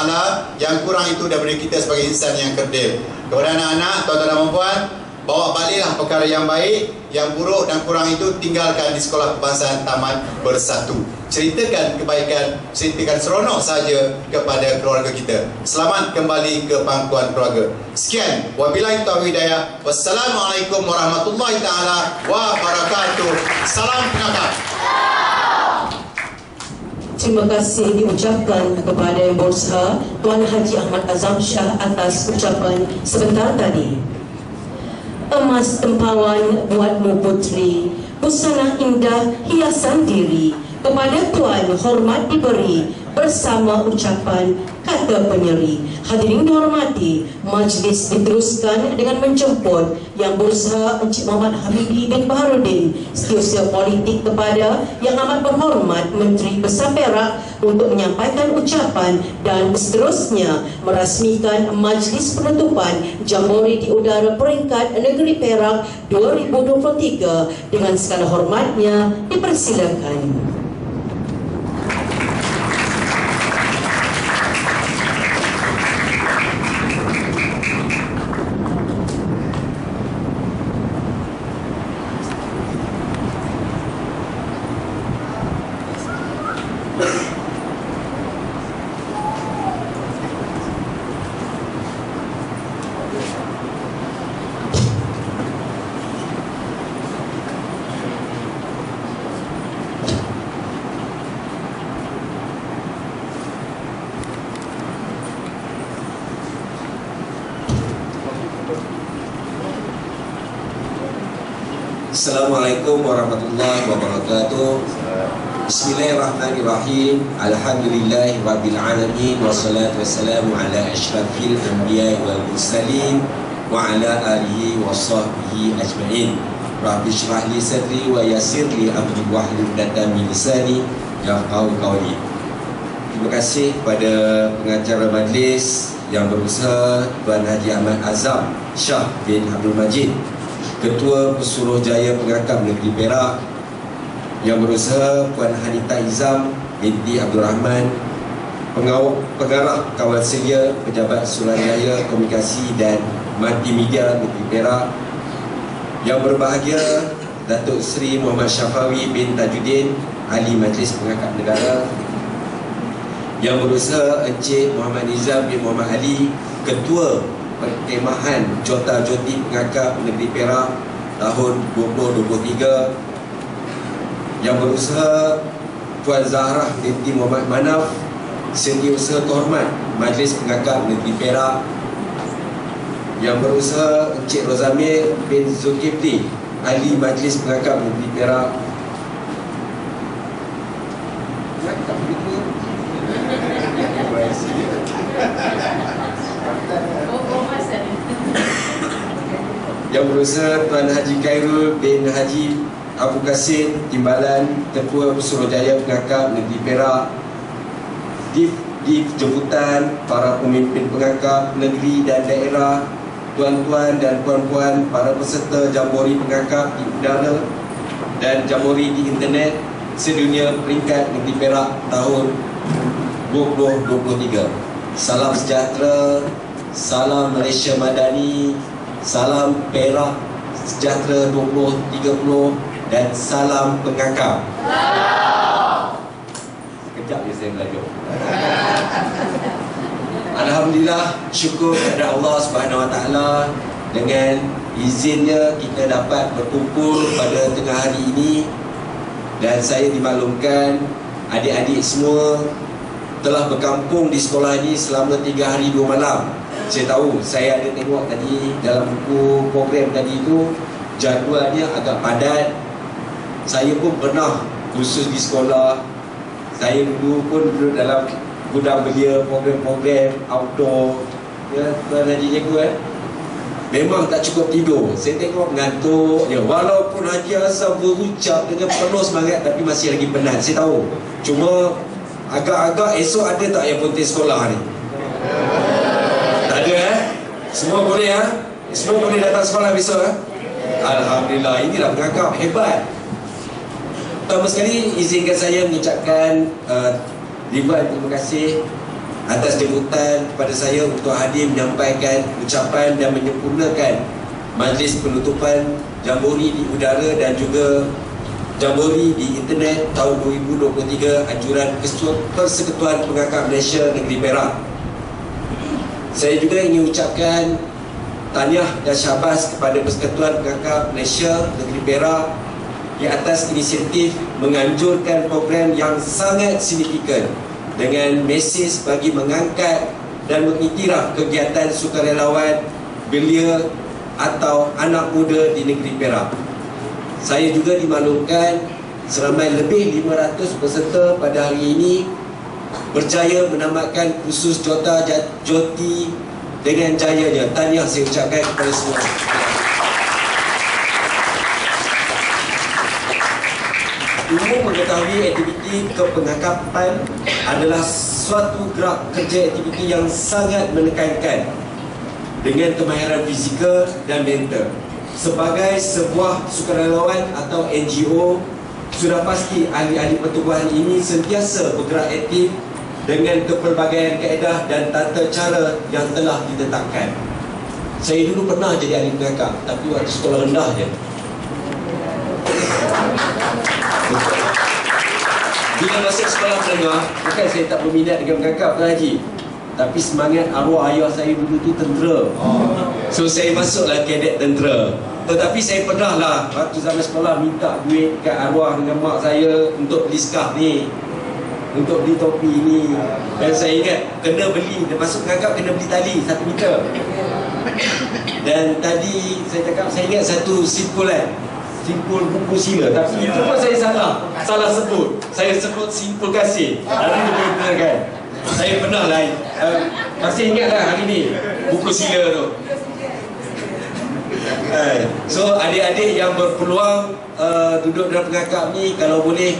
yang kurang itu daripada kita sebagai insan yang kerdil. Kepada anak-anak, tuan-tuan dan puan, bawa baliklah perkara yang baik, yang buruk dan kurang itu tinggalkan di sekolah kebangsaan tamat bersatu. Ceritakan kebaikan, ceritakan seronok saja kepada keluarga kita. Selamat kembali ke pangkuan keluarga. Sekian, wabillahi taufiq hidayah. Wassalamualaikum warahmatullahi taala wabarakatuh. Salam pengakap. Terima kasih diucapkan kepada Yang Berusaha Tuan Haji Ahmad Azam Shah atas ucapan sebentar tadi. Emas tempawan buatmu putri, busana indah hiasan diri, kepada Tuan hormat diberi, bersama ucapan kata penyeri. Hadirin dihormati, majlis diteruskan dengan menjemput Yang Berusaha Encik Muhammad Habibi bin Baharudin, Setiausaha Politik kepada Yang Amat Berhormat Menteri Besar Perak untuk menyampaikan ucapan dan seterusnya merasmikan majlis penutupan Jambore di Udara Peringkat Negeri Perak 2023. Dengan segala hormatnya dipersilakan. Assalamualaikum warahmatullahi wabarakatuh. Bismillahirrahmanirrahim. Alhamdulillahi rabbil alamin, wassalatu wassalamu ala asyrafil anbiya'i wal mursalin wa ala alihi wa sahbihi ajma'in. Rabbi shrah li sadri wa yassir li amri wahlul 'uqdatam min lisani yafqahu qawli. Terima kasih kepada pengacara majlis Yang Berusaha Tuan Haji Ahmad Azam Shah bin Abdul Majid, Ketua Pesuruhjaya Pengakap Negeri Perak, Yang Berusaha Puan Hanita Izam binti Abdul Rahman, Pengarah Kawal Selia Pejabat Suruhanjaya Komunikasi dan Multimedia Negeri Perak, Yang berbahagia Datuk Seri Muhammad Syafawi bin Tajuddin, Ahli Majlis Pengakap Negara, Yang Berusaha Encik Muhammad Nizam bin Muhammad Ali, Ketua Perkemahan Jota Joti Pengakap Negeri Perak tahun 2023, Yang Berusaha Puan Zahrah binti Muhammad Manaf, Setiausaha Kehormat Majlis Pengakap Negeri Perak, Yang Berusaha Encik Rozamir bin Zulkifli, Ahli Majlis Pengakap Negeri Perak, Yang Berusaha Tuan Haji Khairul bin Haji Abu Qasim Timbalan, Ketua Pesuruhjaya Pengakap Negeri Perak, di jemputan para pemimpin pengakap negeri dan daerah, tuan-tuan dan puan-puan, para peserta Jambore Pengakap di Udara dan Jambore di Internet sedunia peringkat Negeri Perak tahun 2023. Salam sejahtera, salam Malaysia Madani, salam Perak Sejahtera 2030 dan salam pengakap. Sekejap je saya belajar. Alhamdulillah, syukur kepada Allah Subhanahu Wa Taala, dengan izinnya kita dapat berkumpul pada tengah hari ini, dan saya dimaklumkan adik-adik semua telah berkampung di sekolah ini selama 3 hari 2 malam. Saya tahu, saya ada tengok tadi dalam buku program tadi itu, jadualnya agak padat. Saya pun pernah kursus di sekolah. Saya dulu pun duduk dalam gudang belia program-program outdoor, ya, Tuan Haji Cikgu memang tak cukup tidur. Saya tengok mengantuk je. Walaupun Haji Azam berucap dengan penuh semangat, tapi masih lagi penat. Saya tahu. Cuma agak-agak esok ada tak yang penting sekolah ni? Tak ada Semua boleh Semua boleh datang sekolah besok Alhamdulillah, inilah pengakap hebat. Pertama sekali izinkan saya mengucapkan ribuan terima kasih atas jemputan kepada saya untuk hadir menyampaikan ucapan dan menyempurnakan majlis penutupan Jambori di udara dan juga Jambori di internet tahun 2023 anjuran Persekutuan Pengakap Malaysia Negeri Perak. Saya juga ingin ucapkan tahniah dan syabas kepada Persekutuan Pengakap Malaysia Negeri Perak di atas inisiatif menganjurkan program yang sangat signifikan dengan mesej bagi mengangkat dan mengiktiraf kegiatan sukarelawan belia atau anak muda di negeri Perak. Saya juga dimaklumkan seramai lebih 500 peserta pada hari ini berjaya menamatkan kursus Joti dengan jayanya. Tahniah saya ucapkan kepada semua. Umum mengetahui aktiviti kepengakapan adalah suatu gerak kerja aktiviti yang sangat menekankan dengan kemahiran fizikal dan mental. Sebagai sebuah sukarelawan atau NGO, sudah pasti ahli-ahli pertubuhan ini sentiasa bergerak aktif dengan kepelbagaian kaedah dan tata cara yang telah ditetapkan. Saya dulu pernah jadi ahli pengakap, tapi waktu sekolah rendah je. Bila masuk sekolah menengah, bukan saya tak berminat dengan pengakap, Tuan Haji, tapi semangat arwah ayah saya dulu tu tentera. So saya masuklah kadet tentera. Tetapi saya pernah lah waktu zaman sekolah minta duit kat arwah dengan mak saya untuk beli scarf ni, untuk beli topi ni. Dan saya ingat kena beli, dia masuk pengakap kena beli tali 1 meter. Dan tadi saya cakap, saya ingat satu simpulan, simpul buku sila, tapi itu pun saya salah sebut. Saya sebut simpul kasih. Lalu dia benar-benar saya pernah lah, masih ingat lah hari ni buku sila tu. So adik-adik yang berpeluang duduk dalam pengakap ni, kalau boleh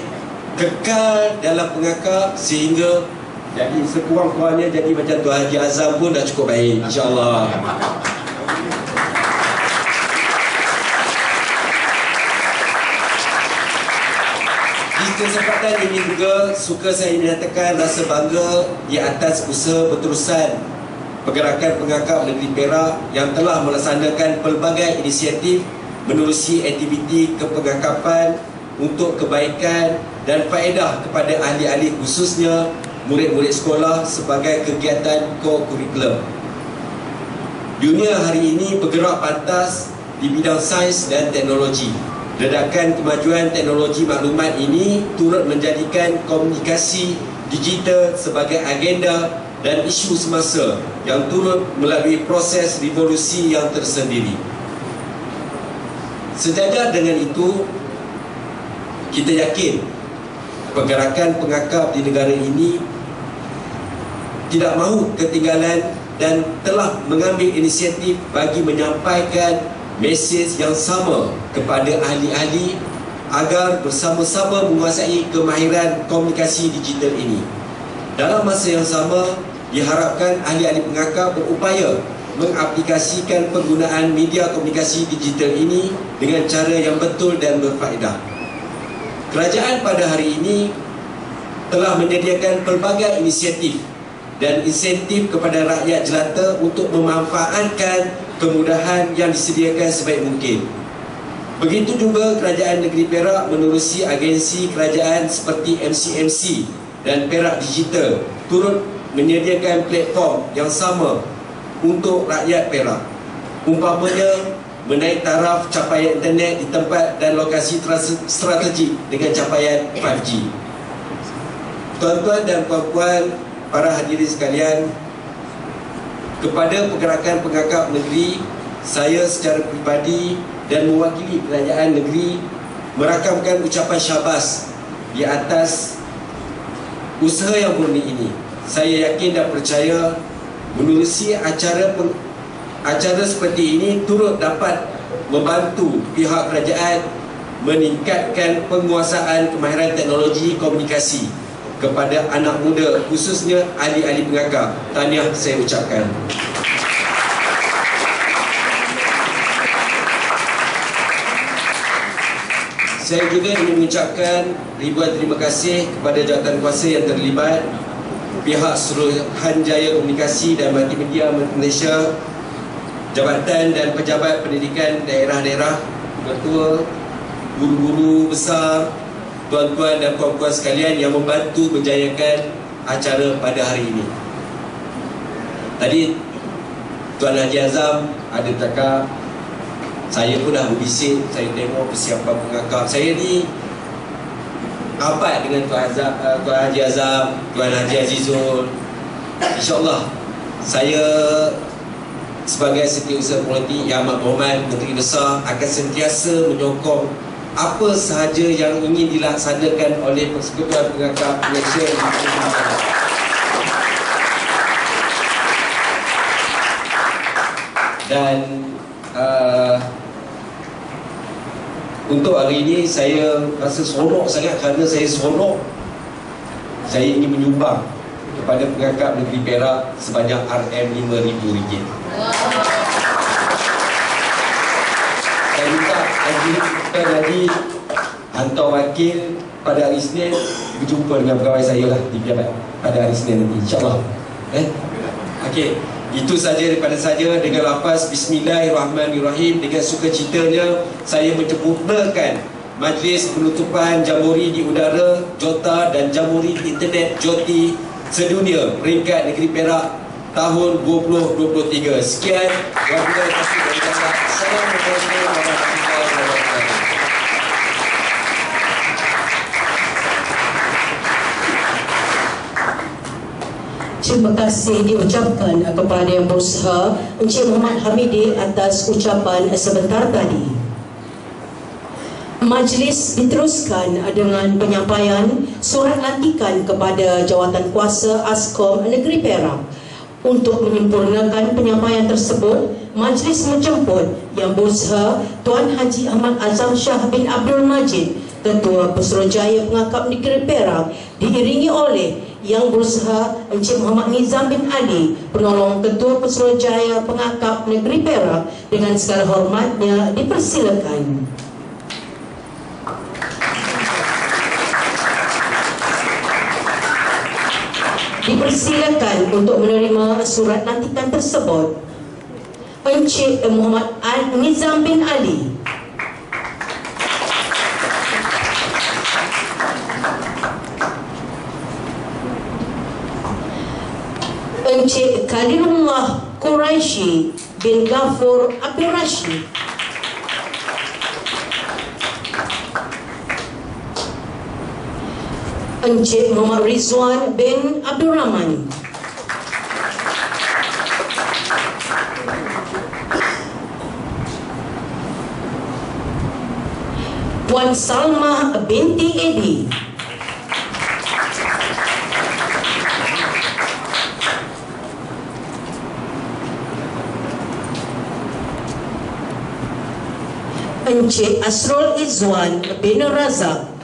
kekal dalam pengakap sehingga jadi sekurang-kurangnya jadi macam Tuan Haji Azam pun dah cukup baik, insyaAllah. Kesempatan ini juga suka saya menyatakan rasa bangga di atas usaha berterusan Pergerakan Pengakap Negeri Perak yang telah melaksanakan pelbagai inisiatif menerusi aktiviti kepengakapan untuk kebaikan dan faedah kepada ahli-ahli, khususnya murid-murid sekolah sebagai kegiatan co-curriculum. Dunia hari ini bergerak pantas di bidang sains dan teknologi. Ledakan kemajuan teknologi maklumat ini turut menjadikan komunikasi digital sebagai agenda dan isu semasa yang turut melalui proses revolusi yang tersendiri. Sejajar dengan itu, kita yakin pergerakan pengakap di negara ini tidak mahu ketinggalan dan telah mengambil inisiatif bagi menyampaikan mesej yang sama kepada ahli-ahli agar bersama-sama menguasai kemahiran komunikasi digital ini. Dalam masa yang sama, diharapkan ahli-ahli pengakap berupaya mengaplikasikan penggunaan media komunikasi digital ini dengan cara yang betul dan berfaedah. Kerajaan pada hari ini telah menyediakan pelbagai inisiatif dan insentif kepada rakyat jelata untuk memanfaatkan kemudahan yang disediakan sebaik mungkin. Begitu juga Kerajaan Negeri Perak menerusi agensi kerajaan seperti MCMC dan Perak Digital turut menyediakan platform yang sama untuk rakyat Perak. Umpamanya menaik taraf capaian internet di tempat dan lokasi strategik dengan capaian 5G. Tuan-tuan dan puan-puan, para hadirin sekalian, kepada Pergerakan Pengakap Negeri, saya secara peribadi dan mewakili kerajaan negeri merakamkan ucapan syabas di atas usaha yang murni ini. Saya yakin dan percaya menerusi acara seperti ini turut dapat membantu pihak kerajaan meningkatkan penguasaan kemahiran teknologi komunikasi kepada anak muda, khususnya ahli-ahli pengakap. Tahniah saya ucapkan. Saya juga ingin mengucapkan ribuan terima kasih kepada jawatan kuasa yang terlibat, pihak Suruhanjaya Komunikasi dan Multimedia Malaysia, jabatan dan pejabat pendidikan daerah-daerah, ketua, guru-guru besar, tuan-tuan dan puan-puan sekalian yang membantu menjayakan acara pada hari ini. Tadi Tuan Haji Azam ada cakap, saya pun dah berbisik, saya tengok persiapan pengakap. Saya ni rapat dengan Tuan Haji Azam, Tuan Haji Azizul. InsyaAllah saya sebagai Setiausaha Politik Yang Amat Berhormat Menteri Besar akan sentiasa menyokong apa sahaja yang ingin dilaksanakan oleh Persekutuan Pengakap Malaysia. Dan untuk hari ini saya rasa seronok sangat kerana saya seronok. Saya ingin menyumbang kepada Pengakap Negeri Perak sebanyak RM5,000. Saya minta Haji hantar wakil pada hari Isnin berjumpa dengan pegawai saya lah di pejabat pada hari Isnin nanti, insyaAllah. Okey. Itu saja daripada saya. Dengan lafaz Bismillahirrahmanirrahim, dengan sukacitanya saya menyempurnakan majlis penutupan Jamboree di Udara Jota dan Jamboree Internet Joti Sedunia peringkat Negeri Perak tahun 2023. Sekian. Wabillahi taufiq wal hidayah. Assalamualaikum warahmatullahi wabarakatuh. Terima kasih diucapkan kepada Yang Berusaha Encik Muhammad Hamidi atas ucapan sebentar tadi. Majlis diteruskan dengan penyampaian surat lantikan kepada Jawatankuasa Askom Negeri Perak. Untuk menyempurnakan penyampaian tersebut, majlis menjemput Yang Berusaha Tuan Haji Ahmad Azam Shah bin Abdul Majid, Ketua Pesuruhjaya Pengakap Negeri Perak, diiringi oleh Yang Berusaha Encik Muhammad Nizam bin Ali, Penolong Ketua Pesuruhjaya Pengakap Negeri Perak, dengan segala hormatnya dipersilakan. Dipersilakan untuk menerima surat lantikan tersebut Encik Muhammad Nizam bin Ali. Encik Khalilullah Quraisy bin Ghafur Abdul Rashid. Encik Muhammad Rizwan bin Abdul Rahman. Puan Salma binti Edi. Encik Asrul Izwan bin Razak.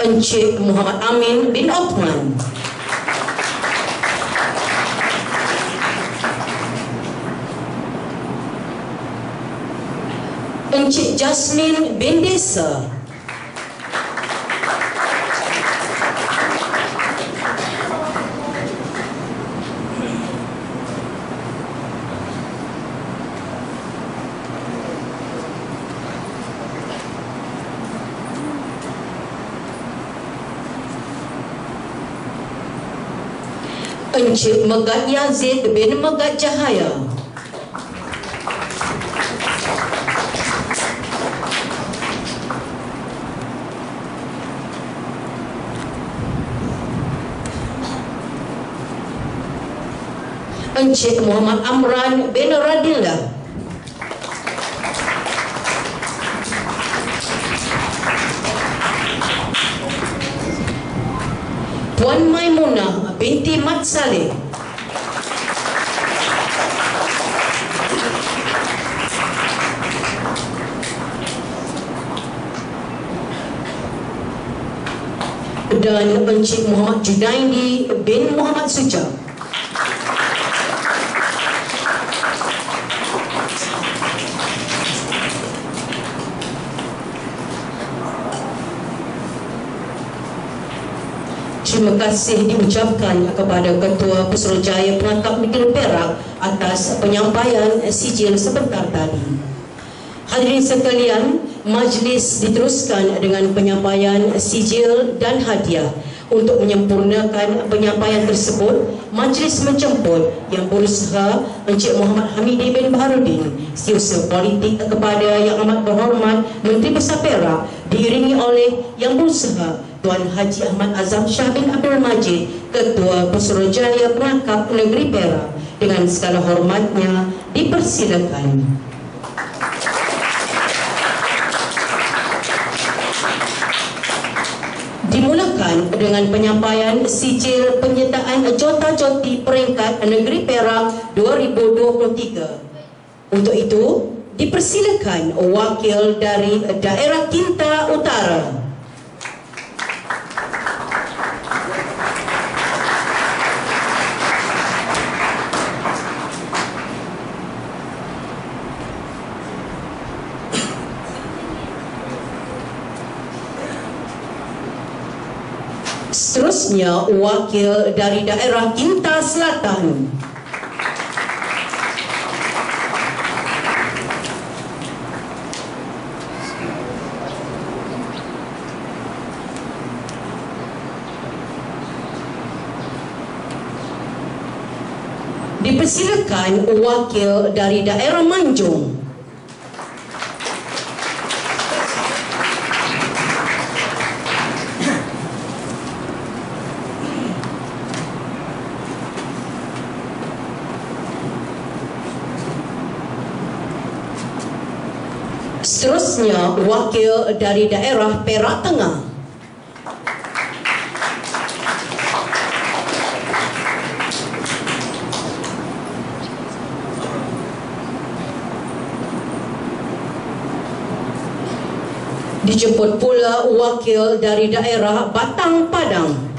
Encik Muhammad Amin bin Othman. Encik Jasmine bin Desa. Encik Megat Yazid bin Megat Jahaya. Encik Muhammad Amran bin Radillah. Puan Maimunah binti Mat Saleh. Dan Encik Muhammad Junaidi bin Muhammad Suja. Terima kasih diucapkan kepada Ketua Putrajaya Pengangkat Negeri Perak atas penyampaian sijil sebentar tadi. Hadirin sekalian, majlis diteruskan dengan penyampaian sijil dan hadiah. Untuk menyempurnakan penyampaian tersebut, majlis menjemput Yang Berusaha Encik Muhammad Hamidi bin Baharudin, Setiausaha Politik kepada Yang Amat Berhormat Menteri Besar Perak, diiringi oleh Yang Berusaha Tuan Haji Ahmad Azam Shah bin Abdul Majid, Ketua Putrajaya Pengangkat Negeri Perak. Dengan segala hormatnya, dipersilakan. Dimulakan dengan penyampaian sijil penyertaan jota-joti peringkat Negeri Perak 2023. Untuk itu, dipersilakan wakil dari Daerah Kinta Utara. Seterusnya, wakil dari Daerah Kinta Selatan. Dipersilakan wakil dari Daerah Manjung. Seterusnya, wakil dari Daerah Perak Tengah. Dijemput pula wakil dari Daerah Batang Padang.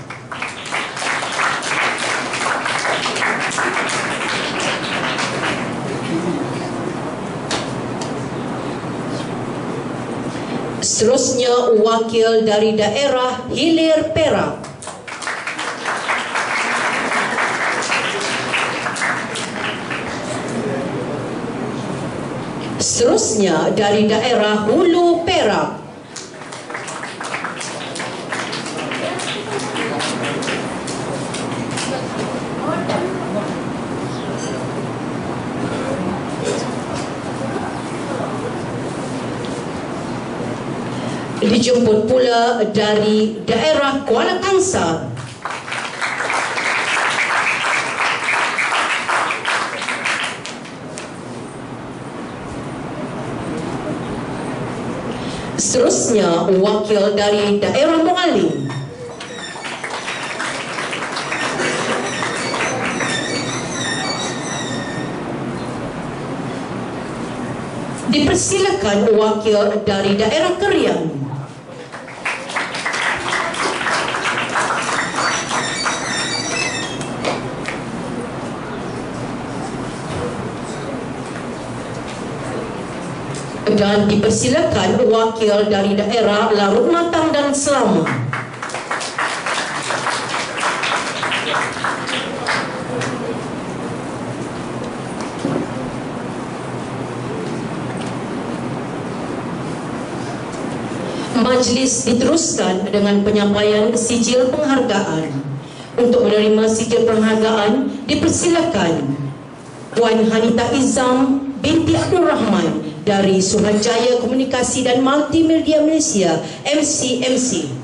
Seterusnya, wakil dari Daerah Hilir Perak. Seterusnya, dari Daerah Hulu Perak. Dijemput pula dari Daerah Kuala Kangsar. Seterusnya, wakil dari Daerah Mualim. Dipersilakan wakil dari Daerah Kerian. Dan dipersilakan wakil dari Daerah Larut Matang dan Selama. Majlis diteruskan dengan penyampaian sijil penghargaan. Untuk menerima sijil penghargaan, dipersilakan Puan Hanita Izam binti Abdul Rahman dari Suruhanjaya Komunikasi dan Multimedia Malaysia, MCMC.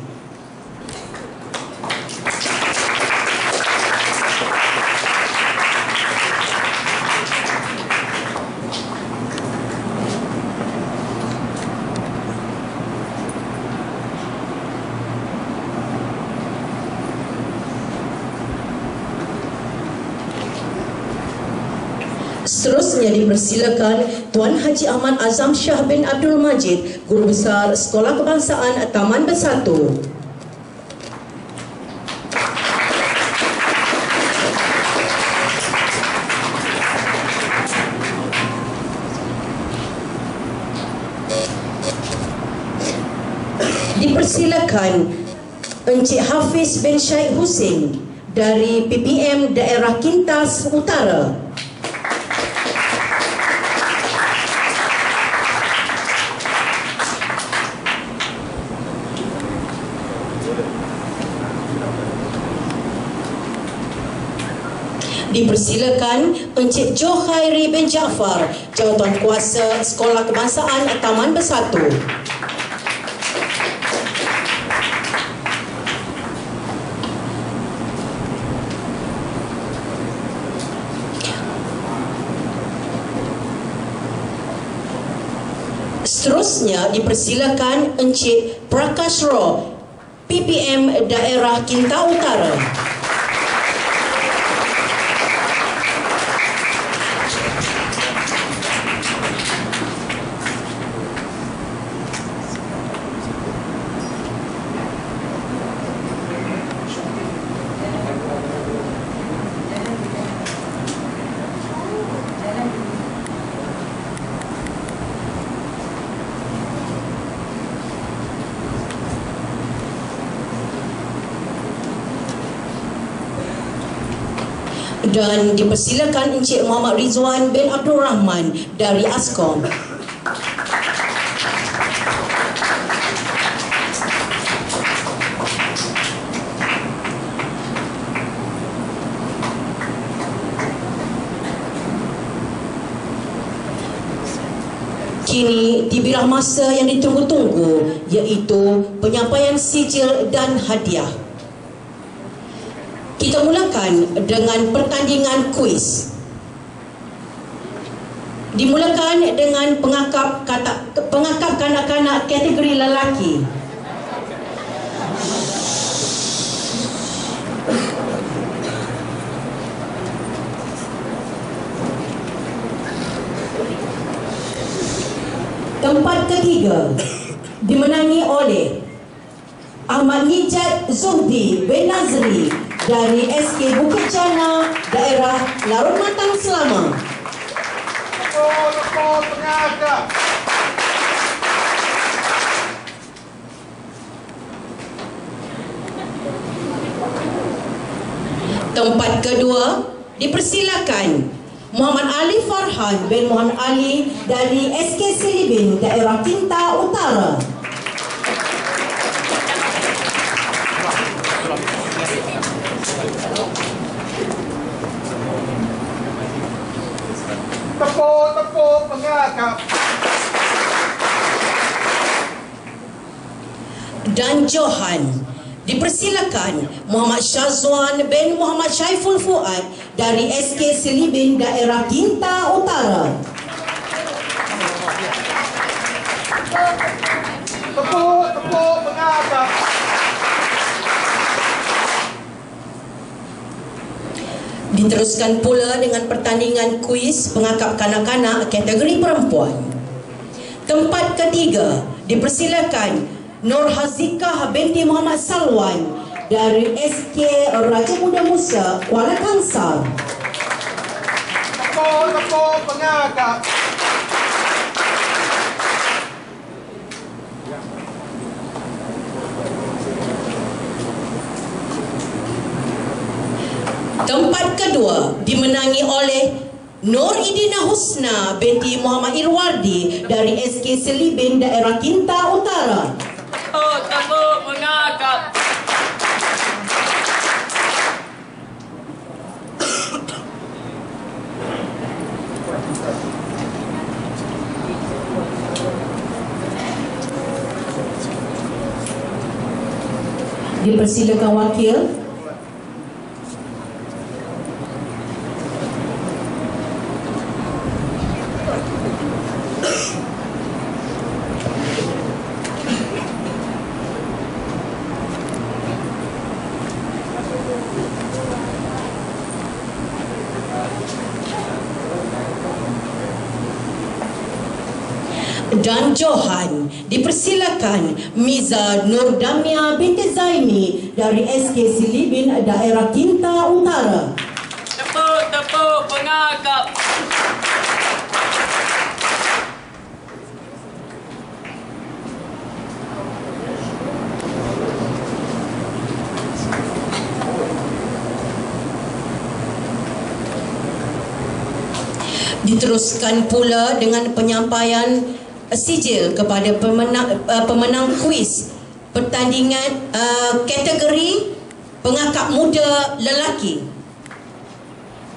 Seterusnya dipersilakan Tuan Haji Ahmad Azam Shah bin Abdul Majid, Guru Besar Sekolah Kebangsaan Taman Bersatu. Dipersilakan Encik Hafiz bin Syed Hussein dari PPM Daerah Kintas Utara. Dipersilakan Encik Johairi bin Jaafar, Jawatankuasa Sekolah Kebangsaan Taman Bersatu. Seterusnya dipersilakan Encik Prakash Raw, PPM Daerah Kinta Utara. Dan dipersilakan Encik Muhammad Rizwan bin Abdul Rahman dari Askom. Kini tibilah masa yang ditunggu-tunggu, iaitu penyampaian sijil dan hadiah. Kita mulakan dengan pertandingan kuis. Dimulakan dengan pengakap kanak-kanak kategori lelaki. Tempat ketiga dimenangi oleh Ahmad Nijat Zuhdi bin Nazri dari SK Bukit Jana, Daerah Larut Matang Selama. Tempat kedua dipersilakan Muhammad Ali Farhan bin Muhammad Ali dari SK Silibin, Daerah Kinta Utara. Tepuk pengakap. Dan Johan dipersilakan Muhammad Syazwan bin Muhammad Syaiful Fuad dari SK Silibin, Daerah Kinta Utara. Tepuk pengakap. Diteruskan pula dengan pertandingan kuis pengakap kanak-kanak kategori perempuan. Tempat ketiga dipersilakan Nur Hazikah binti Muhammad Salwan dari SK Raja Muda Musa, Kuala Kangsar. Tepuk pengakap. Tempat kedua dimenangi oleh Nur Idina Husna binti Muhammad Irwardi dari SK Silibin, Daerah Kinta Utara. Tepuk mengakap. Dipersilakan wakil. Dan Johan dipersilakan Miza Nur Damia binti Zaimi dari SK Silibin, Daerah Kinta Utara. Tepuk pengakap. Diteruskan pula dengan penyampaian sijil kepada pemenang kuis pertandingan kategori pengakap muda lelaki.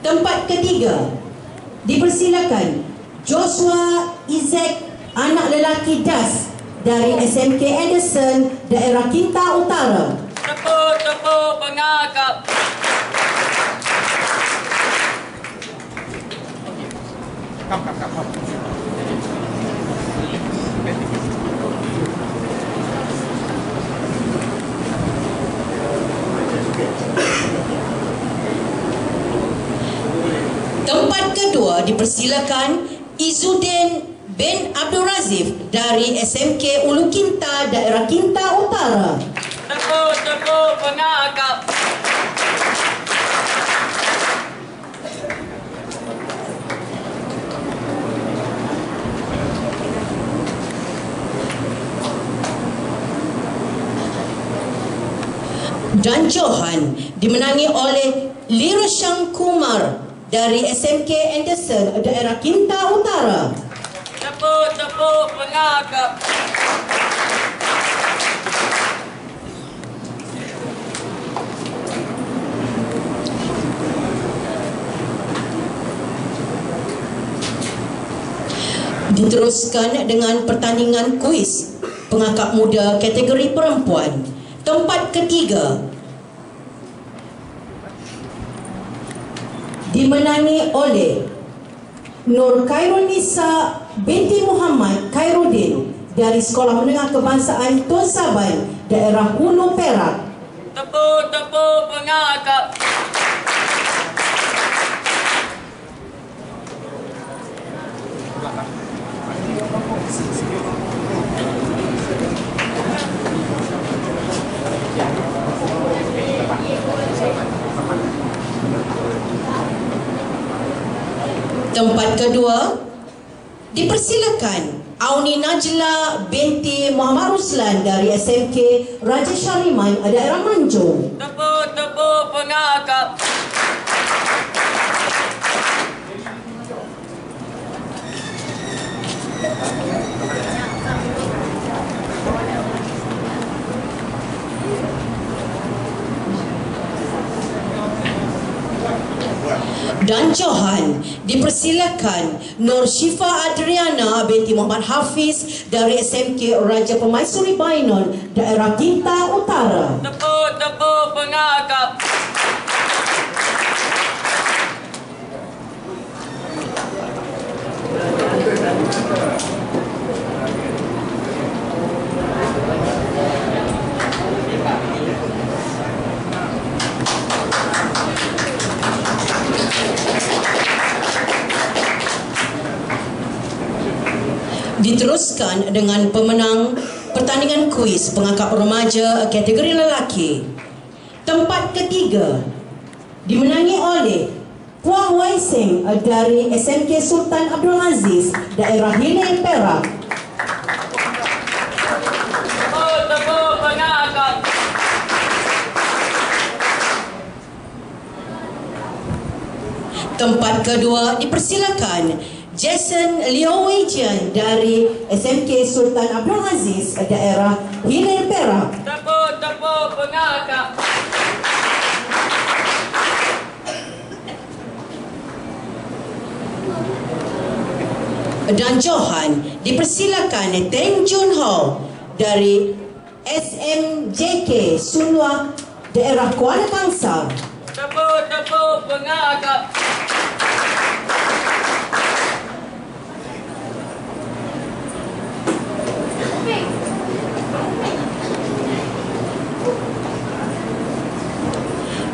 Tempat ketiga, dipersilakan Joshua Isaac, anak lelaki Das dari SMK Anderson, daerah Kinta Utara. Tepuk pengakap. Tempat kedua dipersilakan Izzuddin bin Abdul Razif dari SMK Ulu Kinta, daerah Kinta Utara. Tepuk pengakap. Dan Johan dimenangi oleh Liroshang Kumar dari SMK Anderson, daerah Kinta Utara. Tepuk pengakap. Diteruskan dengan pertandingan kuis pengakap muda kategori perempuan. Tempat ketiga dimenangi oleh Nur Khairunisa binti Muhammad Khairuddin dari Sekolah Menengah Kebangsaan Tun Saban, daerah Hulu Perak. Tepuk pengakap. Tempat kedua dipersilakan Auni Najla binti Muhammad Ruslan dari SMK Raja Syariman, daerah Manjung. Tepuk pengakap. Dan Johan dipersilakan Nur Syifa Adriana binti Muhammad Hafiz dari SMK Raja Pemaisuri Bainon, daerah Kinta Utara. Tepuk pengakap. Diteruskan dengan pemenang pertandingan kuis pengakap remaja kategori lelaki. Tempat ketiga dimenangi oleh Puan Wai Seng dari SMK Sultan Abdul Aziz, daerah Hilir Perak. Tepuk pengakap. Tempat kedua dipersilakan Jason Liu Weijian dari SMK Sultan Abdul Aziz, daerah Hilir Perak. Tepuk pengakap. Dan Johan dipersilakan Teng Jun Ho dari SMJK Sunwak, daerah Kuala Kangsar. Tepuk pengakap.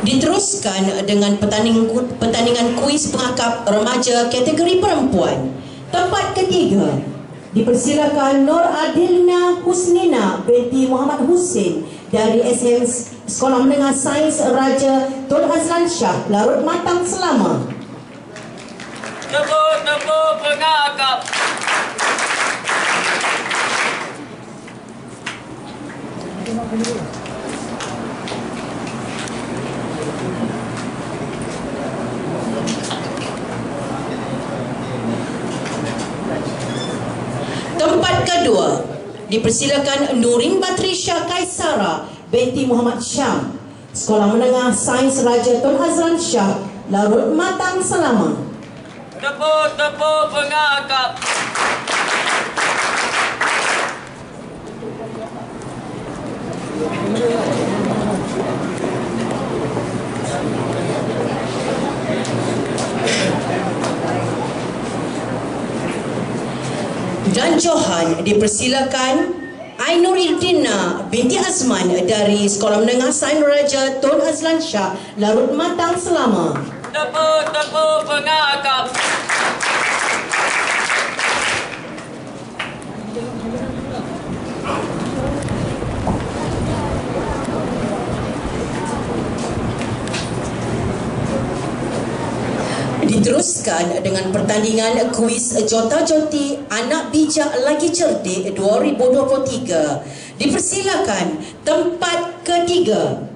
Diteruskan dengan pertandingan kuis pengakap remaja kategori perempuan. Tempat ketiga dipersilakan Nur Adilna Husnina binti Muhammad Husin dari SM Sekolah Menengah Sains Raja Tun Azlan Shah, Larut Matang, Selama. Tepuk pengakap. dipersilakan Nurin Batrisha Kaisara binti Muhammad Syam, Sekolah Menengah Sains Raja Tun Azlan Shah, Larut Matang Selama. Tepuk pengakap. Dan Johan dipersilakan Ainur Irdina binti Azman dari Sekolah Menengah Sains Raja Tun Azlan Shah, Larut Matang Selama. Tepuk pengakap. Diteruskan dengan pertandingan kuis Jota-Joti Anak Bijak Lagi Cerdik 2023. Dipersilakan tempat ketiga.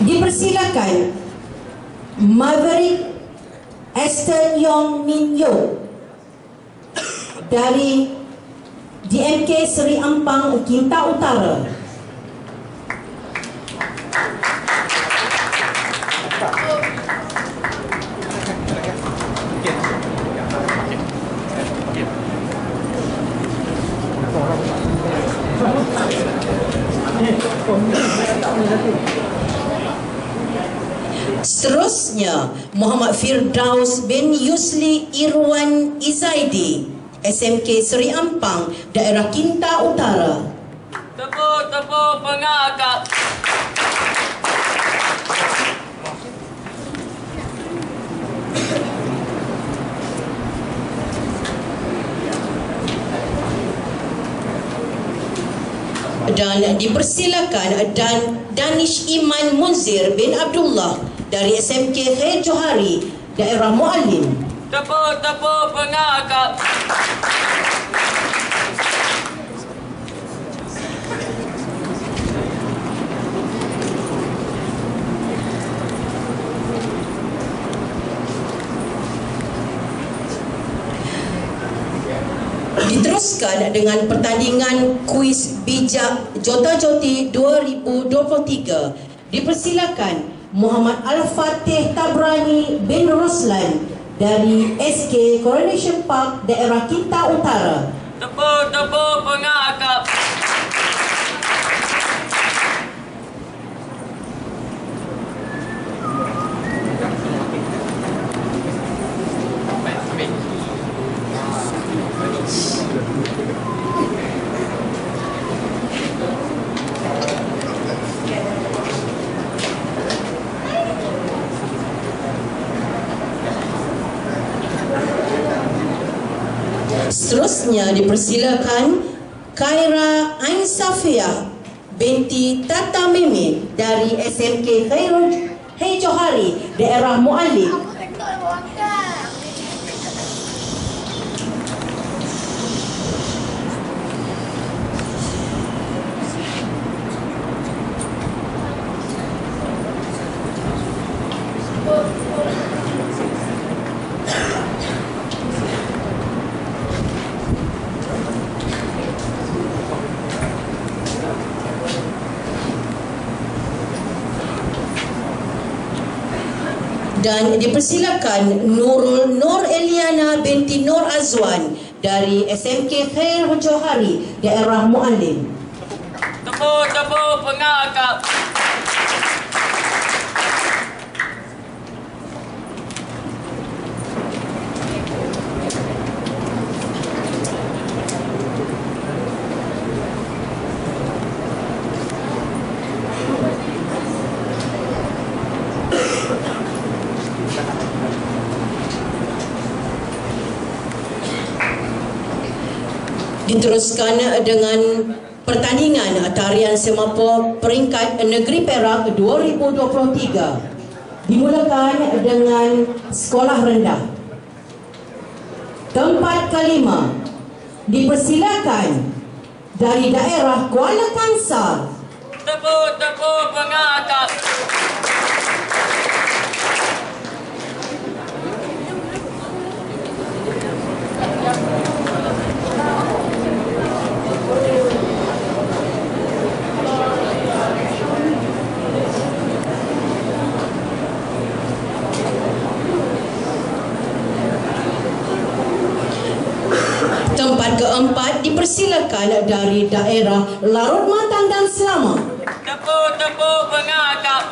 Dipersilakan Maverick Esther Yong Min Yo dari DMK Seri Ampang, Kinta Utara. Seterusnya, Muhammad Firdaus bin Yusli Irwan Izaidi, SMK Seri Ampang, Daerah Kinta Utara. Tepuk pengakap. Dan dipersilakan Danish Iman Munzir bin Abdullah dari SMK Khair Johari, Daerah Muallim. Tepuk pengakap. Diteruskan dengan pertandingan kuis bijak Jota-Joti 2023. Dipersilakan Muhammad Al-Fatih Tabrani bin Ruslan dari SK Coronation Park, Daerah Kinta Utara. Tepuk pengakap. Seterusnya dipersilakan Khaira Ain Safiah binti Tata Mimin dari SMK Khair Johari, Daerah Muallim. Dan dipersilakan Nurul Nur Eliana binti Nur Azwan dari SMK Khair Johari, Daerah Muallim. Tepuk pengakap. Diteruskan dengan pertandingan tarian semapo peringkat negeri Perak 2023. Dimulakan dengan sekolah rendah. Tempat kelima dipersilakan dari daerah Kuala Kangsar. Tepuk pengakap. dipersilakan dari daerah Larut Matang dan Selama. Tepuk pengakap.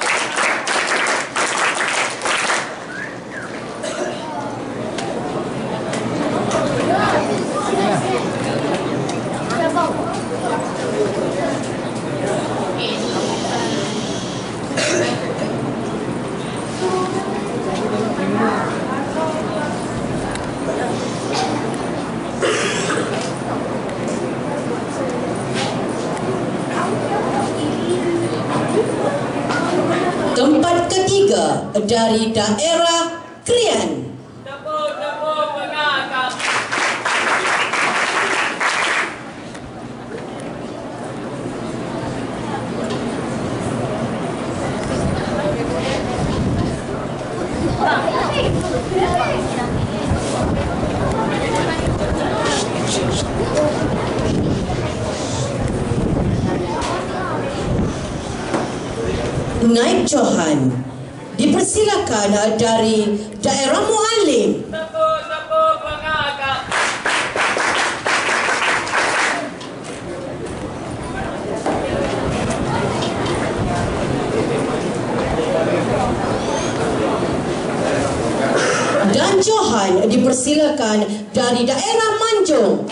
Tempat ketiga dari daerah Krian. Tepuk pengakap. Naib Johan dipersilakan dari daerah Mualim. Tepuk pengakap. Dan Johan dipersilakan dari daerah Manjung.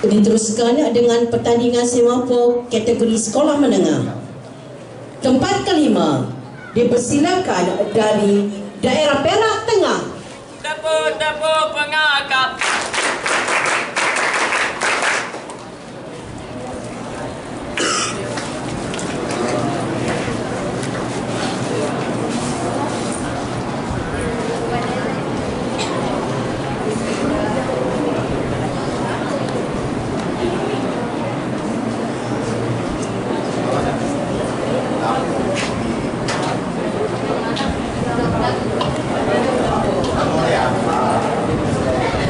Diteruskan dengan pertandingan semafor kategori sekolah menengah. Tempat kelima dipersilakan dari daerah Perak Tengah. Tepuk pengakap.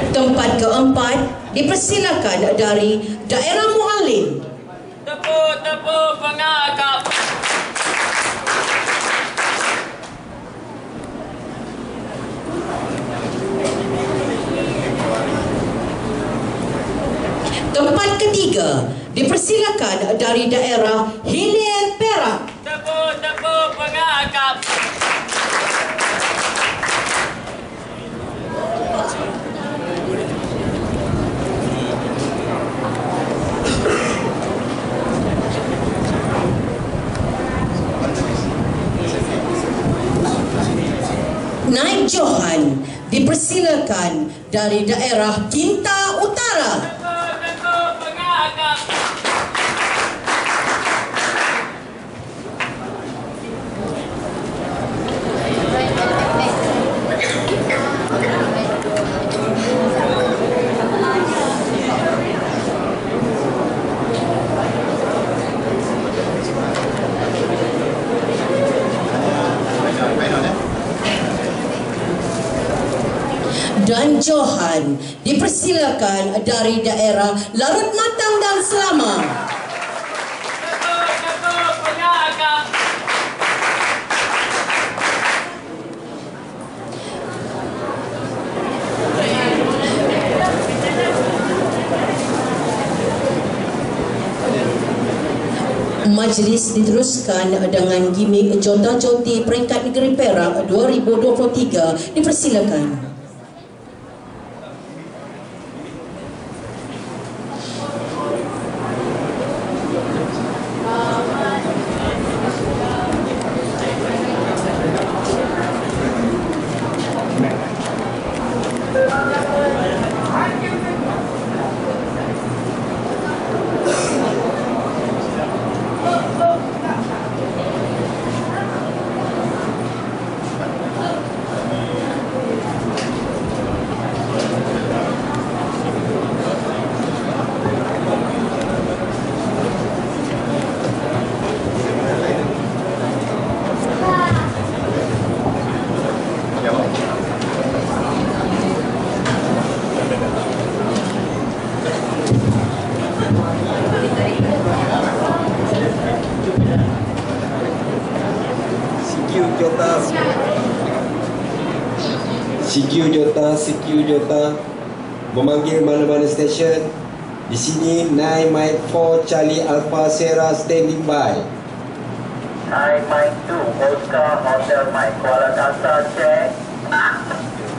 Tempat keempat dipersilakan dari daerah Mualim. Tepuk pengakap. Tempat ketiga dipersilakan dari daerah Hilir Perak. Tepuk pengakap. Naib Johan dipersilakan dari daerah Kinta Utara. Tepuk pengakap. Dan Johan dipersilakan dari daerah Larut Matang dan Selama. Tepuk pengakap. Majlis diteruskan dengan gimmick Jota-Joti Peringkat Negeri Perak 2023. Dipersilakan. CQ Jota memanggil mana-mana stesen. Di sini 9 Mike 4 Charlie Alpha Sierra standing by. 9 Mike 2 Oscar Hotel Mike Kuala Lumpur check.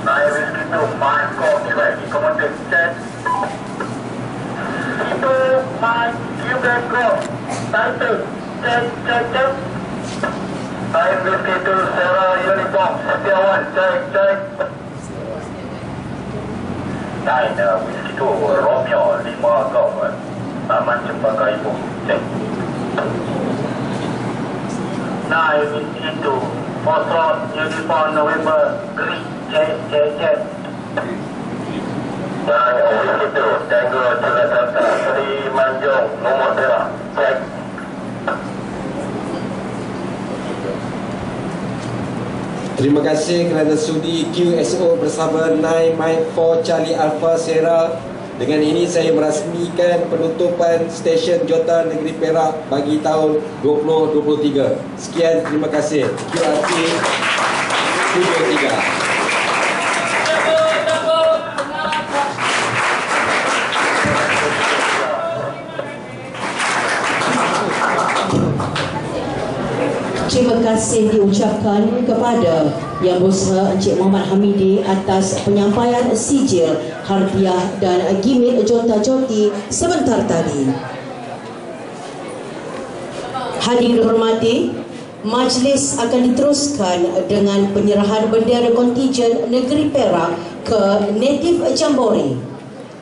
9 Whiskey 2 Mike Quebec Commandant check. 2 Mike Quebec Go Title check. 9 Whiskey 2 Sarah Uniform Setiawan check. 9 Whiskey 2 Romeo 5 Golf Taman Cempaka Ibu cek. 9 Whiskey 2 Foxtrot Uniform November Green cek. 9 Whiskey 2 Tango Jakarta Sri Manjung Nomor Merah cek. Terima kasih kerana sudi QSO bersama 9 Mike 4 Charlie Alpha Sierra. Dengan ini saya merasmikan penutupan stesen Jota Negeri Perak bagi tahun 2023. Sekian, terima kasih. QRT Studio 3. Terima kasih diucapkan kepada Yang Berusaha Encik Muhammad Hamidi atas penyampaian sijil, harfiah dan gimmick Jota-Joti sebentar tadi. Hadirin dihormati, majlis akan diteruskan dengan penyerahan bendera kontijen negeri Perak ke Native Jambore.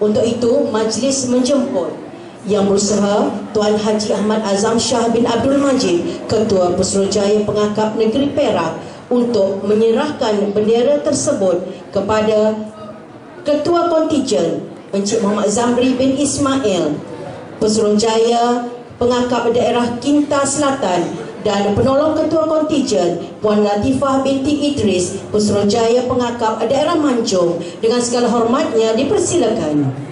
Untuk itu, majlis menjemput Yang Berusaha Tuan Haji Ahmad Azam Shah bin Abdul Majid, Ketua Putrajaya Pengakap Negeri Perak, untuk menyerahkan bendera tersebut kepada Ketua Kontijen Encik Muhammad Zamri bin Ismail, Pesuruhjaya Pengakap Daerah Kinta Selatan, dan Penolong Ketua Kontijen Puan Latifah binti Idris, Pesuruhjaya Pengakap Daerah Manjung. Dengan segala hormatnya dipersilakan.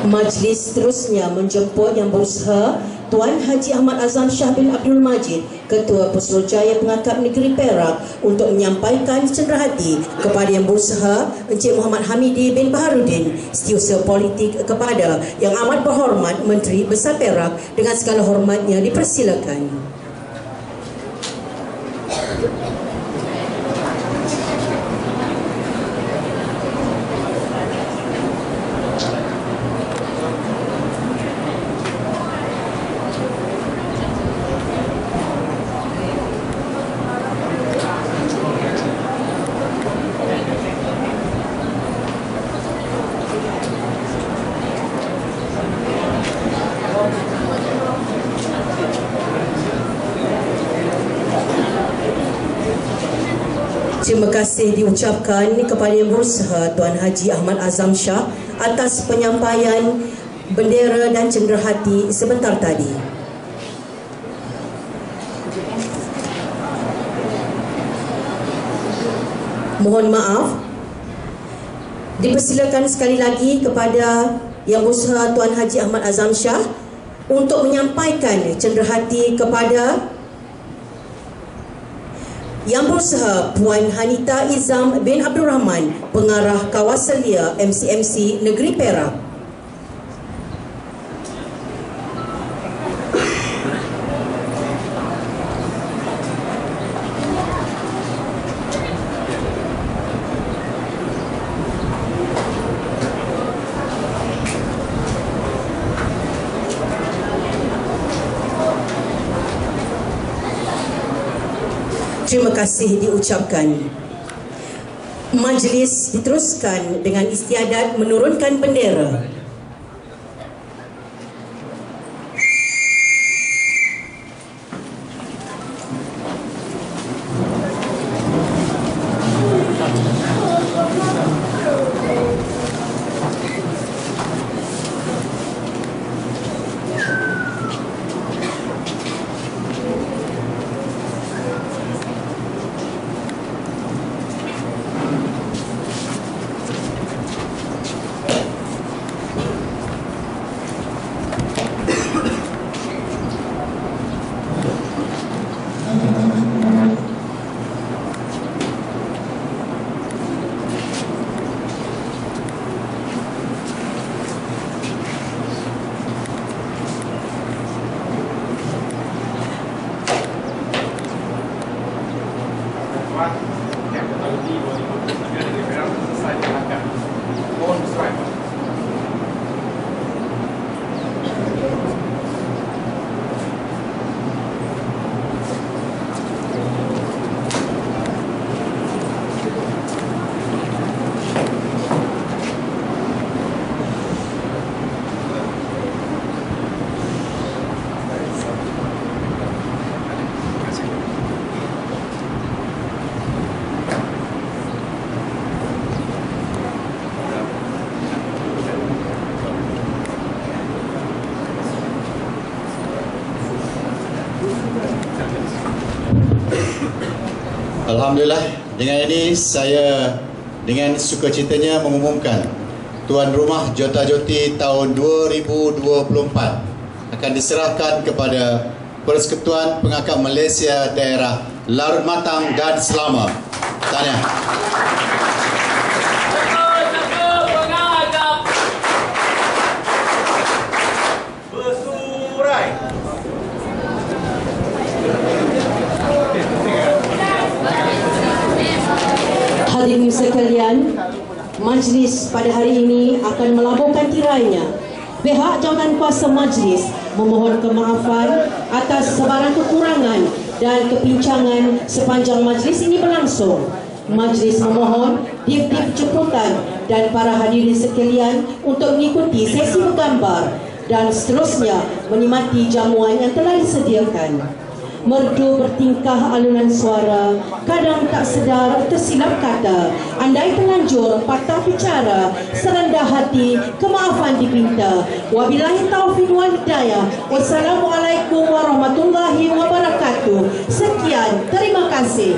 Majlis seterusnya menjemput Yang Berusaha Tuan Haji Ahmad Azam Shah bin Abdul Majid, Ketua Putrajaya Pengakap Negeri Perak, untuk menyampaikan cenderahati kepada Yang Berusaha Encik Muhammad Hamidi bin Baharudin, Setiausaha Politik, kepada Yang Amat Berhormat Menteri Besar Perak. Dengan segala hormatnya dipersilakan. Terima kasih diucapkan kepada Yang Berusaha Tuan Haji Ahmad Azam Shah atas penyampaian bendera dan cenderahati sebentar tadi. Mohon maaf, dipersilakan sekali lagi kepada Yang Berusaha Tuan Haji Ahmad Azam Shah untuk menyampaikan cenderahati kepada Yang Berusaha Puan Hanita Izam bin Abdul Rahman, Pengarah Kawasalia MCMC Negeri Perak. Terima kasih diucapkan. Majlis diteruskan dengan istiadat menurunkan bendera. Alhamdulillah, dengan ini saya dengan sukacitanya mengumumkan tuan rumah Jota Joti tahun 2024 akan diserahkan kepada Persekutuan Pengakap Malaysia Daerah Larut Matang dan Selama. Tahniah. Hadirin sekalian, majlis pada hari ini akan melabuhkan tirainya. Pihak jawatan kuasa majlis memohon kemaafan atas sebarang kekurangan dan kepincangan sepanjang majlis ini berlangsung. Majlis memohon tip-tip jemputan dan para hadirin sekalian untuk mengikuti sesi bergambar dan seterusnya menikmati jamuan yang telah disediakan. Merdu bertingkah alunan suara, kadang tak sedar tersilap kata, andai terlanjur patah bicara, serendah hati, kemaafan dipinta. Wabillahi taufiq wal hidayah. Wassalamualaikum warahmatullahi wabarakatuh. Sekian, terima kasih.